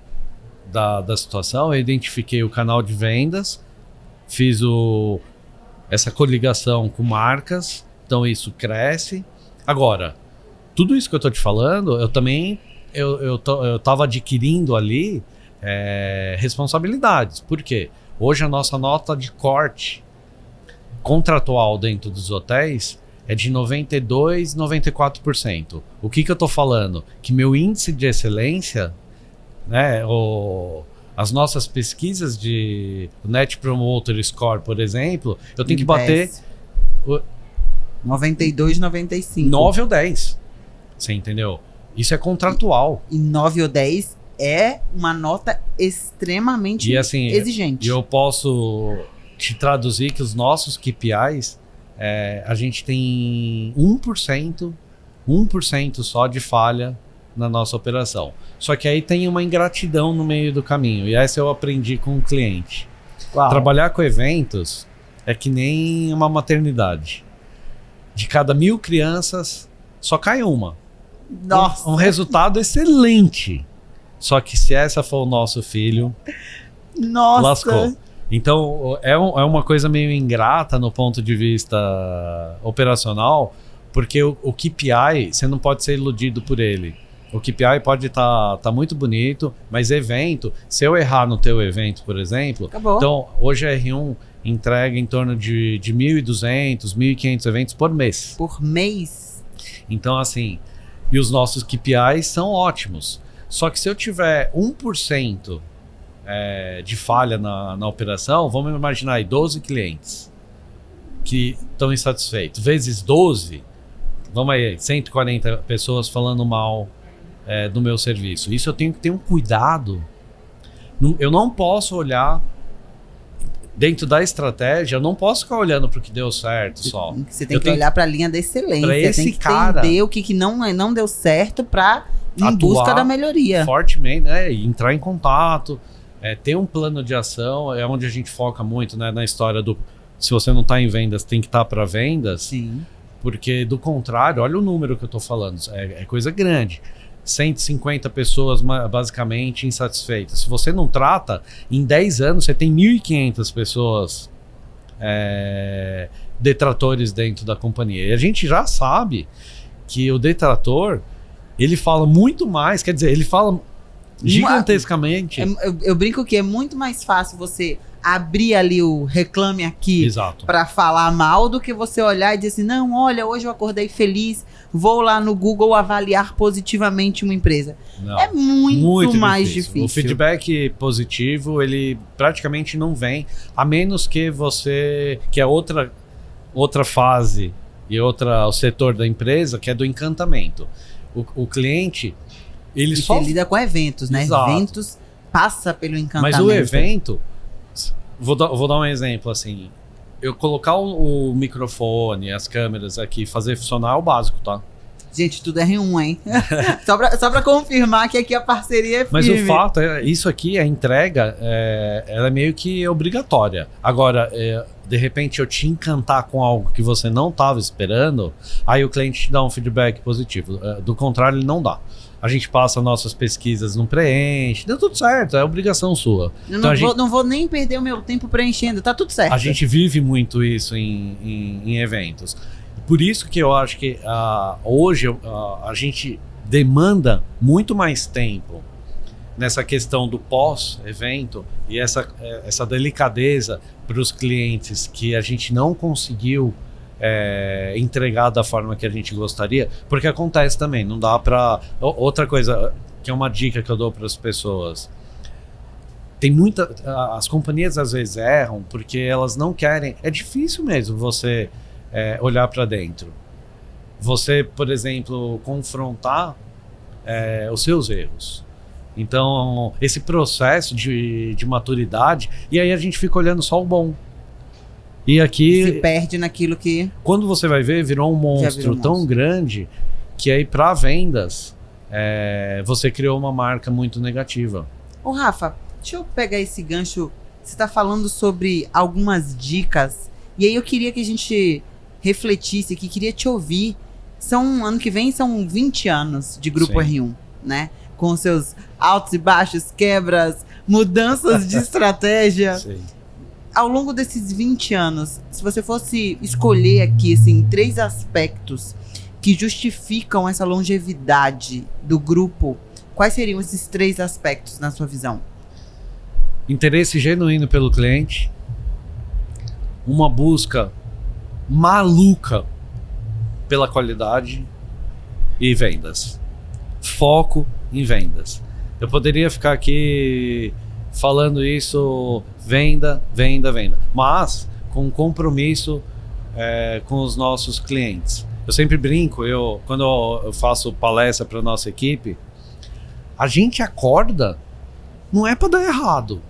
[SPEAKER 4] da situação, eu identifiquei o canal de vendas, fiz essa coligação com marcas, então isso cresce. Agora, tudo isso que eu tô te falando, eu também eu tava adquirindo ali responsabilidades. Por quê? Hoje a nossa nota de corte contratual dentro dos hotéis é de 92%, 94%. O que eu tô falando? Que meu índice de excelência, né, as nossas pesquisas de Net Promoter Score, por exemplo, eu tenho que bater
[SPEAKER 3] 92, 95.
[SPEAKER 4] 9 ou 10. Você entendeu? Isso é contratual.
[SPEAKER 3] E 9 ou 10 é uma nota extremamente exigente.
[SPEAKER 4] E eu posso te traduzir que os nossos KPIs, a gente tem 1% só de falha na nossa operação. Só que aí tem uma ingratidão no meio do caminho. E essa eu aprendi com o cliente.
[SPEAKER 2] Claro.
[SPEAKER 4] Trabalhar com eventos é que nem uma maternidade. De cada 1.000 crianças, só cai uma.
[SPEAKER 3] Nossa!
[SPEAKER 4] Um resultado excelente. Só que se essa for o nosso filho,
[SPEAKER 3] Nossa!
[SPEAKER 4] lascou. Então, é uma coisa meio ingrata no ponto de vista operacional, porque o KPI, você não pode ser iludido por ele. O KPI pode tá muito bonito, mas evento, se eu errar no teu evento, por exemplo...
[SPEAKER 3] Acabou.
[SPEAKER 4] Então, hoje a R1 entrega em torno de 1.200, 1.500 eventos por mês.
[SPEAKER 3] Por mês?
[SPEAKER 4] Então, assim, e os nossos KPIs são ótimos. Só que se eu tiver 1% de falha na operação, vamos imaginar aí 12 clientes que estão insatisfeitos. Vezes 12, vamos aí, 140 pessoas falando mal do meu serviço. Isso eu tenho que ter um cuidado. Eu não posso olhar dentro da estratégia, eu não posso ficar olhando para o que deu certo só.
[SPEAKER 3] Você tem que olhar para a linha da excelência.
[SPEAKER 4] Pra esse
[SPEAKER 3] tem que
[SPEAKER 4] cara,
[SPEAKER 3] entender o que não deu certo para em busca da melhoria.
[SPEAKER 4] Fortemente, né? E entrar em contato, ter um plano de ação, é onde a gente foca muito, né, na história do se você não está em vendas, tem que estar para vendas.
[SPEAKER 3] Sim.
[SPEAKER 4] Porque do contrário, olha o número que eu estou falando, é coisa grande. 150 pessoas basicamente insatisfeitas. Se você não trata, em 10 anos você tem 1.500 pessoas detratores dentro da companhia. E a gente já sabe que o detrator, ele fala muito mais, quer dizer, ele fala gigantescamente.
[SPEAKER 3] Eu brinco que é muito mais fácil você abrir ali o Reclame Aqui para falar mal do que você olhar e dizer assim, não, olha, hoje eu acordei feliz, vou lá no Google avaliar positivamente uma empresa.
[SPEAKER 4] Não,
[SPEAKER 3] é muito mais difícil.
[SPEAKER 4] O feedback positivo, ele praticamente não vem, a menos que você, que é outra fase e o setor da empresa, que é do encantamento. O cliente, ele só
[SPEAKER 3] lida com eventos, né?
[SPEAKER 4] Exato.
[SPEAKER 3] Eventos passa pelo encantamento.
[SPEAKER 4] Mas o evento, vou dar um exemplo assim, eu colocar o microfone, as câmeras aqui, fazer funcionar é o básico, tá?
[SPEAKER 3] Gente, tudo é R1, hein? só pra confirmar que aqui a parceria é firme.
[SPEAKER 4] Mas o fato é, isso aqui, a entrega, ela é meio que obrigatória. Agora, de repente eu te encantar com algo que você não estava esperando, aí o cliente te dá um feedback positivo. Do contrário, ele não dá. A gente passa nossas pesquisas, não preenche, deu tudo certo, é obrigação sua.
[SPEAKER 3] Eu não vou nem perder o meu tempo preenchendo, tá tudo certo.
[SPEAKER 4] A gente vive muito isso em eventos. Por isso que eu acho que hoje a gente demanda muito mais tempo nessa questão do pós-evento e essa delicadeza para os clientes que a gente não conseguiu entregar da forma que a gente gostaria, porque acontece também, não dá para... Outra coisa, que é uma dica que eu dou para as pessoas, as companhias às vezes erram porque elas não querem, é difícil mesmo você olhar para dentro, você, por exemplo, confrontar os seus erros. Então, esse processo de maturidade, e aí a gente fica olhando só o bom. E aqui...
[SPEAKER 3] se perde naquilo que...
[SPEAKER 4] Quando você vai ver, virou um monstro tão grande que aí para vendas, você criou uma marca muito negativa.
[SPEAKER 3] Ô Rafa, deixa eu pegar esse gancho. Você está falando sobre algumas dicas, e aí eu queria que a gente refletisse aqui, queria te ouvir. Ano que vem são 20 anos de Grupo
[SPEAKER 4] Sim.
[SPEAKER 3] R1, né? Com seus altos e baixos, quebras, mudanças de estratégia.
[SPEAKER 4] Sim.
[SPEAKER 3] Ao longo desses 20 anos, se você fosse escolher aqui, assim, 3 aspectos que justificam essa longevidade do grupo quais seriam esses 3 aspectos na sua visão?
[SPEAKER 4] Interesse genuíno pelo cliente, uma busca maluca pela qualidade e vendas. Foco em vendas. Eu poderia ficar aqui falando isso, venda, mas com compromisso com os nossos clientes. Eu sempre brinco, quando eu faço palestra para nossa equipe, a gente acorda não é para dar errado.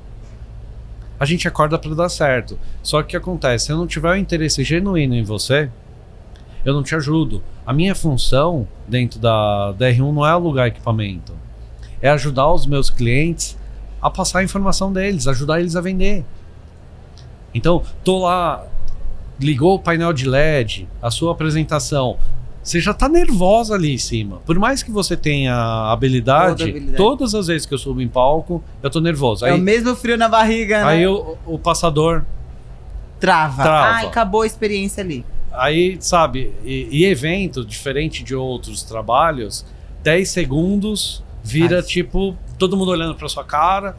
[SPEAKER 4] A gente acorda para dar certo. Só que o que acontece? Se eu não tiver um interesse genuíno em você, eu não te ajudo. A minha função dentro da R1 não é alugar equipamento. É ajudar os meus clientes a passar a informação deles, ajudar eles a vender. Então, tô lá, ligou o painel de LED, a sua apresentação, você já tá nervosa ali em cima. Por mais que você tenha habilidade, todas as vezes que eu subo em palco, eu tô nervoso.
[SPEAKER 3] É o mesmo frio na barriga, né?
[SPEAKER 4] Aí o passador
[SPEAKER 3] trava. Ai, acabou a experiência ali.
[SPEAKER 4] Aí, sabe, e evento, diferente de outros trabalhos, 10 segundos vira tipo, todo mundo olhando pra sua cara.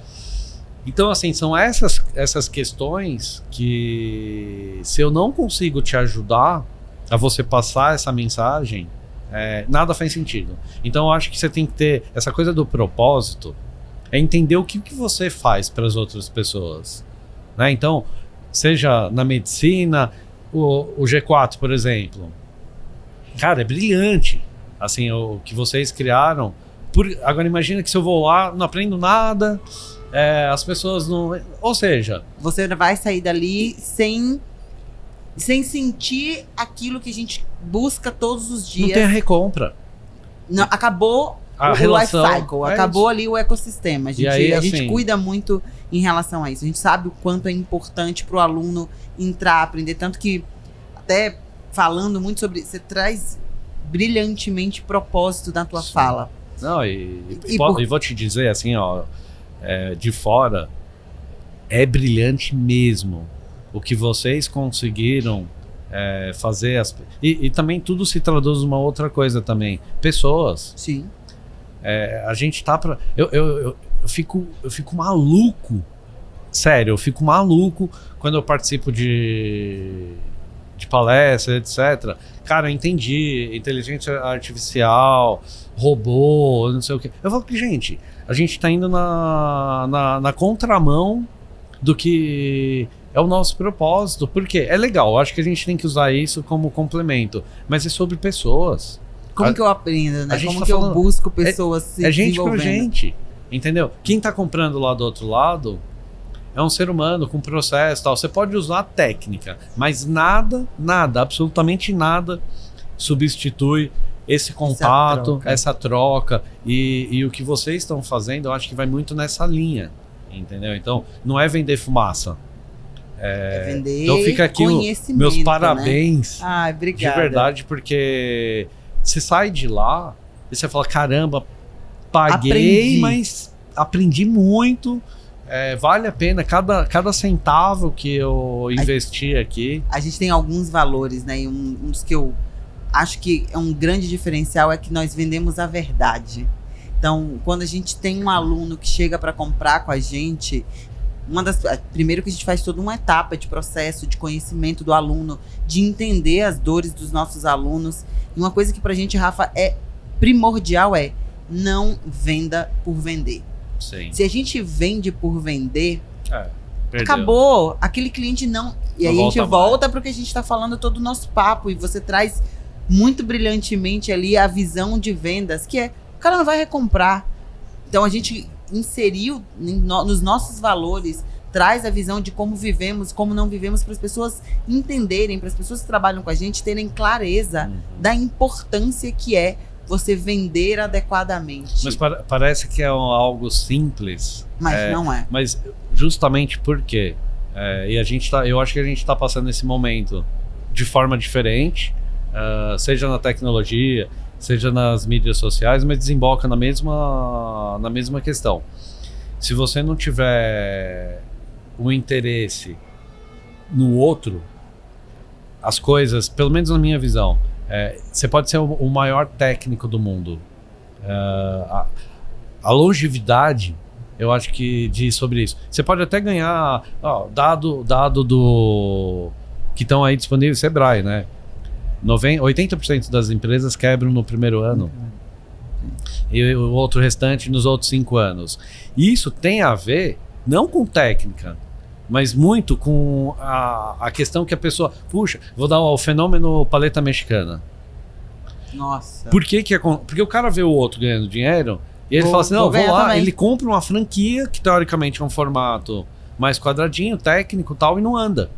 [SPEAKER 4] Então, assim, são essas questões que, se eu não consigo te ajudar a você passar essa mensagem, nada faz sentido. Então, eu acho que você tem que ter essa coisa do propósito, é entender o que você faz para as outras pessoas, né? Então, seja na medicina, o G4, por exemplo, cara, é brilhante, assim, o que vocês criaram. Agora, imagina que se eu vou lá, não aprendo nada, as pessoas não... Ou seja... Você
[SPEAKER 3] vai sair dali sem sentir aquilo que a gente busca todos os dias.
[SPEAKER 4] Não tem a recompra.
[SPEAKER 3] Não, acabou
[SPEAKER 4] a
[SPEAKER 3] o
[SPEAKER 4] relação,
[SPEAKER 3] life cycle, acabou
[SPEAKER 4] isso.
[SPEAKER 3] Ali o ecossistema. A gente cuida muito em relação a isso. A gente sabe o quanto é importante para o aluno entrar, aprender. Tanto que, até falando muito sobre... Você traz brilhantemente propósito na tua fala.
[SPEAKER 4] Não, e vou te dizer assim, ó, de fora, é brilhante mesmo o que vocês conseguiram fazer. E também tudo se traduz numa outra coisa também. Pessoas.
[SPEAKER 3] Sim.
[SPEAKER 4] A gente tá pra... Eu fico maluco. Sério, eu fico maluco quando eu participo de palestra, etc. Cara, eu entendi. Inteligência artificial, robô, não sei o quê. Eu falo que, gente, a gente tá indo na contramão do que é o nosso propósito. Porque é legal, eu acho que a gente tem que usar isso como complemento. Mas é sobre pessoas.
[SPEAKER 3] Como que eu aprendo, né? Como
[SPEAKER 4] tá
[SPEAKER 3] que
[SPEAKER 4] falando,
[SPEAKER 3] eu busco pessoas se
[SPEAKER 4] gente
[SPEAKER 3] desenvolvendo?
[SPEAKER 4] por gente, entendeu? Quem tá comprando lá do outro lado é um ser humano com processo e tal. Você pode usar a técnica, mas nada, absolutamente nada substitui esse contato, essa troca. E o que vocês estão fazendo, eu acho que vai muito nessa linha, entendeu? Então, não é vender fumaça.
[SPEAKER 3] Vender
[SPEAKER 4] então fica aqui meus parabéns,
[SPEAKER 3] né? Ai, obrigada.
[SPEAKER 4] De verdade, porque você sai de lá e você fala, caramba, paguei, mas aprendi muito. Vale a pena cada centavo que eu investi aqui.
[SPEAKER 3] A gente tem alguns valores, né? E um dos que eu acho que é um grande diferencial é que nós vendemos a verdade. Então, quando a gente tem um aluno que chega para comprar com a gente, primeiro que a gente faz toda uma etapa de processo, de conhecimento do aluno, de entender as dores dos nossos alunos. E uma coisa que pra gente, Rafa, é primordial não venda por vender.
[SPEAKER 4] Sim.
[SPEAKER 3] Se a gente vende por vender,
[SPEAKER 4] perdeu.
[SPEAKER 3] Acabou. Aquele cliente não... E aí a gente volta para o que a gente está falando todo o nosso papo. E você traz muito brilhantemente ali a visão de vendas, que o cara não vai recomprar. Então a gente inseriu nos nossos valores, traz a visão de como vivemos, como não vivemos, para as pessoas entenderem, para as pessoas que trabalham com a gente terem clareza da importância que é você vender adequadamente.
[SPEAKER 4] Mas parece que é algo simples.
[SPEAKER 3] Mas não é.
[SPEAKER 4] Mas justamente porque eu acho que a gente está passando esse momento de forma diferente, seja na tecnologia, seja nas mídias sociais, mas desemboca na mesma questão. Se você não tiver um interesse no outro, as coisas, pelo menos na minha visão, você pode ser o maior técnico do mundo. a longevidade, eu acho que diz sobre isso. Você pode até ganhar, dado do que estão aí disponíveis, Sebrae, né? 80% das empresas quebram no primeiro ano. E o outro restante nos outros 5 anos. E isso tem a ver, não com técnica, mas muito com a questão que a pessoa... Puxa, vou dar o fenômeno paleta mexicana.
[SPEAKER 3] Nossa.
[SPEAKER 4] Porque o cara vê o outro ganhando dinheiro e ele fala assim, não, vou lá, também. Ele compra uma franquia que teoricamente é um formato mais quadradinho, técnico e tal, e não anda.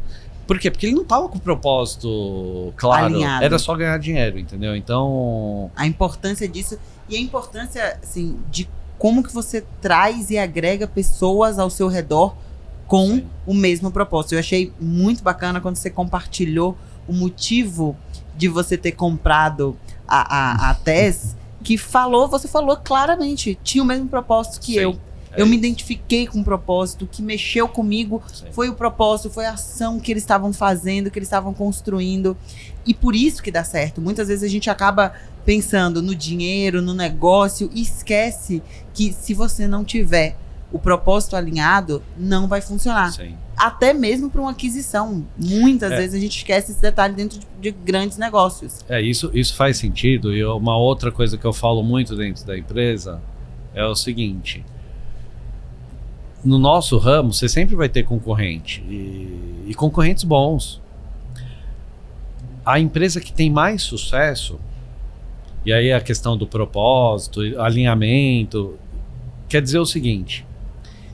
[SPEAKER 4] Por quê? Porque ele não tava com o propósito claro, alinhado. Era só ganhar dinheiro, entendeu? Então...
[SPEAKER 3] A importância disso e a importância, assim, de como que você traz e agrega pessoas ao seu redor com Sim. o mesmo propósito. Eu achei muito bacana quando você compartilhou o motivo de você ter comprado a TES, que você falou claramente, tinha o mesmo propósito que Sim. Eu me identifiquei com o propósito, o que mexeu comigo Sim. foi o propósito, foi a ação que eles estavam fazendo, que eles estavam construindo. E por isso que dá certo. Muitas vezes a gente acaba pensando no dinheiro, no negócio, e esquece que se você não tiver o propósito alinhado, não vai funcionar.
[SPEAKER 4] Sim.
[SPEAKER 3] Até mesmo para uma aquisição. Muitas vezes a gente esquece esse detalhe dentro de grandes negócios.
[SPEAKER 4] Isso faz sentido. E uma outra coisa que eu falo muito dentro da empresa é o seguinte... No nosso ramo, você sempre vai ter concorrente e concorrentes bons. A empresa que tem mais sucesso, e aí a questão do propósito, alinhamento, quer dizer o seguinte: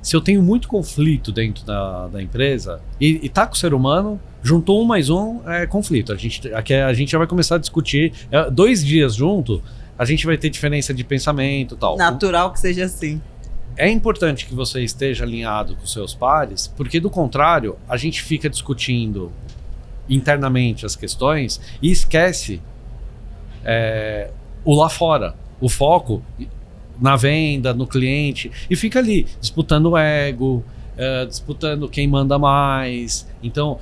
[SPEAKER 4] se eu tenho muito conflito dentro da empresa e tá com o ser humano, juntou 1 mais 1 é conflito. A gente já vai começar a discutir 2 dias junto, a gente vai ter diferença de pensamento e tal.
[SPEAKER 3] Natural que seja assim.
[SPEAKER 4] É importante que você esteja alinhado com seus pares, porque do contrário, a gente fica discutindo internamente as questões e esquece o lá fora, o foco na venda, no cliente, e fica ali disputando o ego, disputando quem manda mais. Então,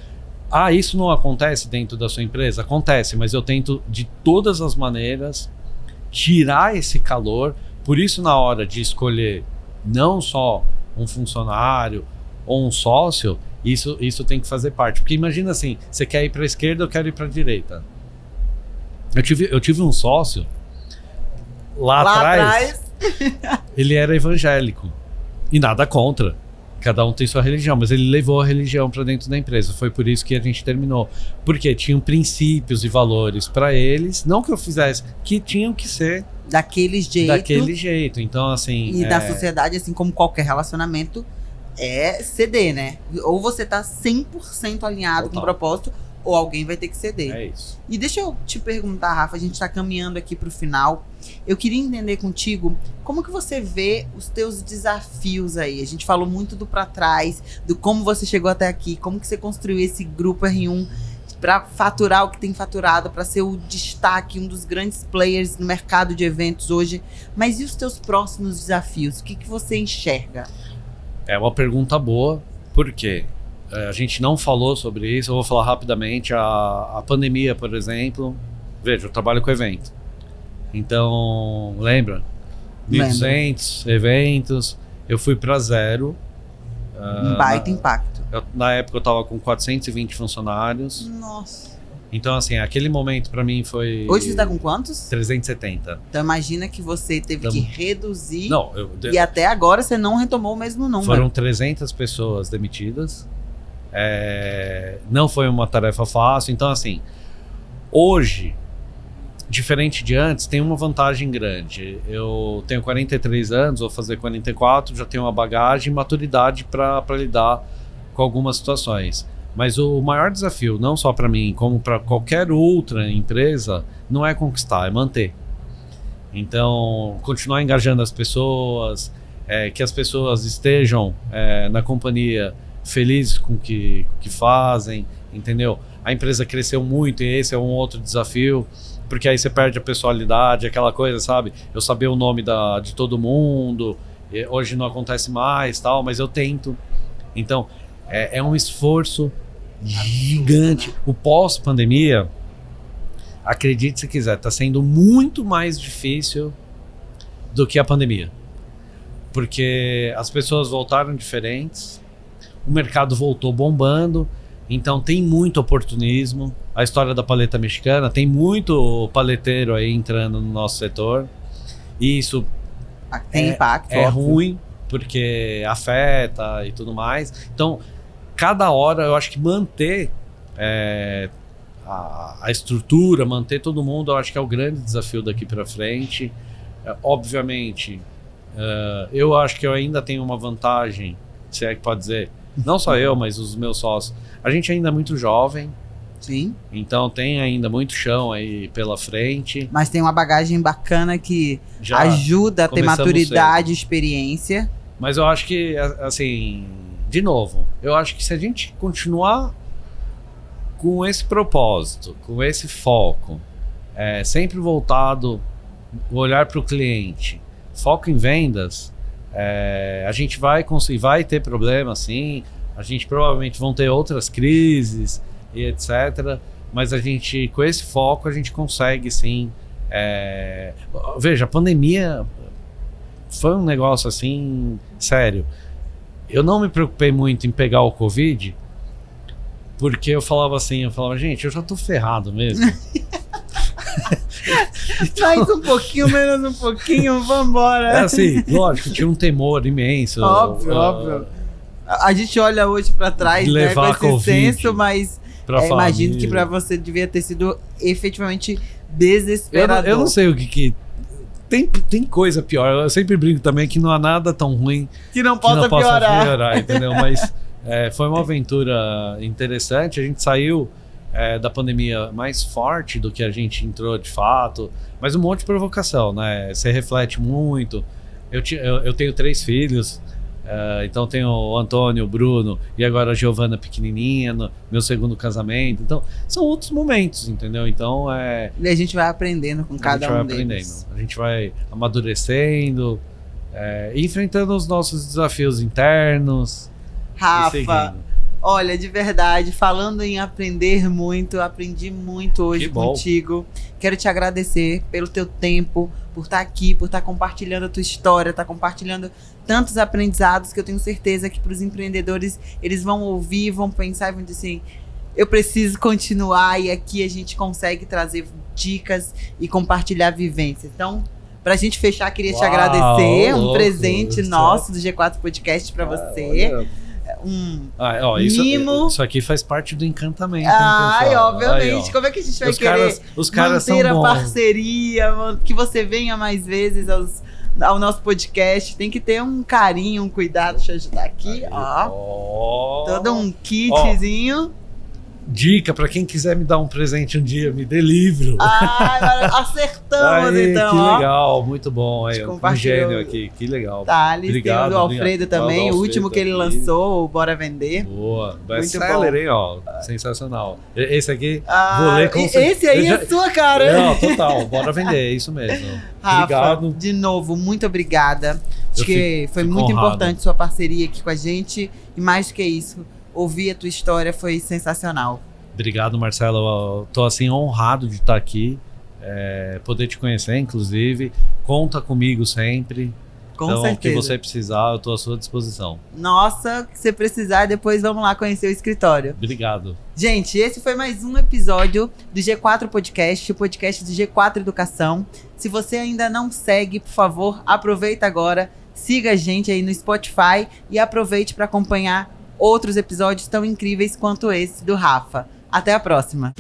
[SPEAKER 4] isso não acontece dentro da sua empresa? Acontece, mas eu tento de todas as maneiras tirar esse calor. Por isso, na hora de escolher não só um funcionário ou um sócio, isso tem que fazer parte. Porque imagina assim, você quer ir para a esquerda, eu quero ir para a direita. Eu tive um sócio lá atrás. Ele era evangélico. E nada contra. Cada um tem sua religião, mas ele levou a religião para dentro da empresa. Foi por isso que a gente terminou. Porque tinham princípios e valores para eles, não que eu fizesse, que tinham que ser daquele jeito. Então, assim...
[SPEAKER 3] E da sociedade, assim como qualquer relacionamento, é ceder, né? Ou você tá 100% alinhado com o propósito, ou alguém vai ter que ceder.
[SPEAKER 4] É isso.
[SPEAKER 3] E deixa eu te perguntar, Rafa, a gente tá caminhando aqui pro final. Eu queria entender contigo, como que você vê os teus desafios aí? A gente falou muito do pra trás, do como você chegou até aqui, como que você construiu esse grupo R1 para faturar o que tem faturado, para ser o destaque, um dos grandes players no mercado de eventos hoje. Mas e os teus próximos desafios? O que você enxerga?
[SPEAKER 4] É uma pergunta boa, por quê? A gente não falou sobre isso, eu vou falar rapidamente. A pandemia, por exemplo, veja, eu trabalho com evento. Então, lembra? 1.200 eventos, eu fui para 0.
[SPEAKER 3] Um baita impacto.
[SPEAKER 4] Na época eu estava com 420 funcionários.
[SPEAKER 3] Nossa.
[SPEAKER 4] Então, assim, aquele momento para mim foi...
[SPEAKER 3] Hoje você está com quantos?
[SPEAKER 4] 370.
[SPEAKER 3] Então imagina que você teve que reduzir.
[SPEAKER 4] Não,
[SPEAKER 3] e até agora você não retomou o mesmo número.
[SPEAKER 4] Foram 300 pessoas demitidas. Não foi uma tarefa fácil. Então, assim, hoje, diferente de antes, tem uma vantagem grande. Eu tenho 43 anos, vou fazer 44, já tenho uma bagagem e maturidade para lidar com algumas situações. Mas o maior desafio, não só para mim, como para qualquer outra empresa, não é conquistar, é manter. Então, continuar engajando as pessoas, que as pessoas estejam na companhia felizes com o que fazem, entendeu? A empresa cresceu muito e esse é um outro desafio, porque aí você perde a pessoalidade, aquela coisa, sabe? Eu saber o nome de todo mundo, hoje não acontece mais, tal, mas eu tento. Então, é um esforço gigante. O pós-pandemia, acredite se quiser, está sendo muito mais difícil do que a pandemia. porque as pessoas voltaram diferentes, o mercado voltou bombando, então tem muito oportunismo. A história da paleta mexicana, tem muito paleteiro aí entrando no nosso setor, e isso
[SPEAKER 3] Tem impacto.
[SPEAKER 4] é
[SPEAKER 3] óbvio.
[SPEAKER 4] ruim, porque afeta e tudo mais. Então, cada hora eu acho que manter a estrutura, manter todo mundo, eu acho que é o grande desafio daqui para frente. Obviamente, eu acho que eu ainda tenho uma vantagem, se é que pode dizer, não só eu, mas os meus sócios. A gente ainda é muito jovem,
[SPEAKER 3] Sim.
[SPEAKER 4] então tem ainda muito chão aí pela frente.
[SPEAKER 3] Mas tem uma bagagem bacana que
[SPEAKER 4] Já
[SPEAKER 3] ajuda a ter
[SPEAKER 4] começamos
[SPEAKER 3] maturidade e experiência.
[SPEAKER 4] Mas eu acho que, assim, de novo, eu acho que se a gente continuar com esse propósito, com esse foco, sempre voltado, olhar para o cliente, foco em vendas, a gente vai conseguir, vai ter problema, sim, a gente provavelmente vão ter outras crises e etc. Mas a gente, com esse foco, a gente consegue, sim. Veja, a pandemia foi um negócio assim, sério. Eu não me preocupei muito em pegar o Covid, porque eu falava, gente, eu já tô ferrado mesmo.
[SPEAKER 3] Mais um pouquinho, menos um pouquinho, vambora.
[SPEAKER 4] Assim, lógico, tinha um temor imenso.
[SPEAKER 3] Óbvio. A gente olha hoje pra trás, né, com
[SPEAKER 4] levar
[SPEAKER 3] esse
[SPEAKER 4] Covid
[SPEAKER 3] senso, mas
[SPEAKER 4] pra
[SPEAKER 3] imagino
[SPEAKER 4] família.
[SPEAKER 3] que pra você devia ter sido efetivamente desesperador.
[SPEAKER 4] Eu não sei o que tem coisa pior. Eu sempre brinco também que não há nada tão ruim
[SPEAKER 3] Que não
[SPEAKER 4] que não
[SPEAKER 3] possa
[SPEAKER 4] possa
[SPEAKER 3] piorar.
[SPEAKER 4] entendeu? Mas foi uma aventura interessante. A gente saiu da pandemia mais forte do que a gente entrou de fato, mas um monte de provocação, né? Você reflete muito. Eu tenho 3 filhos, então tenho o Antônio, o Bruno e agora a Giovana pequenininha, no meu segundo casamento. Então são outros momentos, entendeu? Então
[SPEAKER 3] E a gente vai aprendendo com cada um deles.
[SPEAKER 4] A gente vai amadurecendo, enfrentando os nossos desafios internos. E
[SPEAKER 3] Rafa,
[SPEAKER 4] seguindo.
[SPEAKER 3] olha, de verdade, falando em aprender muito, aprendi muito hoje
[SPEAKER 4] Que bom.
[SPEAKER 3] contigo. Quero te agradecer pelo teu tempo, por estar aqui, por estar compartilhando a tua história, estar compartilhando tantos aprendizados que eu tenho certeza que para os empreendedores eles vão ouvir, vão pensar e vão dizer assim, eu preciso continuar, e aqui a gente consegue trazer dicas e compartilhar vivências. Então, pra gente fechar, queria te
[SPEAKER 4] Uau,
[SPEAKER 3] agradecer, um
[SPEAKER 4] louco,
[SPEAKER 3] presente
[SPEAKER 4] certo.
[SPEAKER 3] nosso do G4 Podcast pra você.
[SPEAKER 4] Olha.
[SPEAKER 3] Um
[SPEAKER 4] Isso aqui faz parte do encantamento. hein,
[SPEAKER 3] Ai,
[SPEAKER 4] pessoal?
[SPEAKER 3] obviamente.
[SPEAKER 4] Aí, ó.
[SPEAKER 3] Como é que a gente vai
[SPEAKER 4] Os
[SPEAKER 3] querer
[SPEAKER 4] caras são
[SPEAKER 3] manter a
[SPEAKER 4] bons.
[SPEAKER 3] parceria, que você venha mais vezes ao nosso podcast? Tem que ter um carinho, um cuidado. Deixa eu ajudar aqui,
[SPEAKER 4] Aí,
[SPEAKER 3] ó.
[SPEAKER 4] ó.
[SPEAKER 3] Todo um kitzinho.
[SPEAKER 4] Dica pra quem quiser me dar um presente um dia, me dê livro.
[SPEAKER 3] Ai, acertamos
[SPEAKER 4] Aí,
[SPEAKER 3] então,
[SPEAKER 4] que
[SPEAKER 3] ó.
[SPEAKER 4] legal, muito bom. Aí, um
[SPEAKER 3] compartilhou.
[SPEAKER 4] gênio aqui, que legal.
[SPEAKER 3] Thales,
[SPEAKER 4] Obrigado,
[SPEAKER 3] tem o do Alfredo
[SPEAKER 4] obrigado.
[SPEAKER 3] também,
[SPEAKER 4] Do
[SPEAKER 3] o último
[SPEAKER 4] Alfredo
[SPEAKER 3] que ele
[SPEAKER 4] aqui.
[SPEAKER 3] lançou, o Bora Vender.
[SPEAKER 4] Boa,
[SPEAKER 3] Muito
[SPEAKER 4] best-seller, hein, ó. Sensacional. Esse aqui,
[SPEAKER 3] Ah,
[SPEAKER 4] vou ler com
[SPEAKER 3] esse aí
[SPEAKER 4] Eu
[SPEAKER 3] é sua cara.
[SPEAKER 4] Não, total, bora vender, é isso mesmo.
[SPEAKER 3] Rafa,
[SPEAKER 4] Obrigado.
[SPEAKER 3] de novo, muito obrigada. Acho
[SPEAKER 4] Eu
[SPEAKER 3] que foi
[SPEAKER 4] fico
[SPEAKER 3] muito
[SPEAKER 4] honrado.
[SPEAKER 3] importante sua parceria aqui com a gente. E mais do que isso, ouvir a tua história foi sensacional.
[SPEAKER 4] Obrigado, Marcelo. Eu tô assim honrado de estar aqui, poder te conhecer, inclusive. Conta comigo sempre.
[SPEAKER 3] Com
[SPEAKER 4] então, o que
[SPEAKER 3] certeza.
[SPEAKER 4] você precisar, eu tô à sua disposição.
[SPEAKER 3] Nossa, que você precisar, depois vamos lá conhecer o escritório.
[SPEAKER 4] Obrigado.
[SPEAKER 3] Gente, esse foi mais um episódio do G4 Podcast, o podcast do G4 Educação. Se você ainda não segue, por favor, aproveita agora, siga a gente aí no Spotify e aproveite para acompanhar outros episódios tão incríveis quanto esse do Rafa. Até a próxima!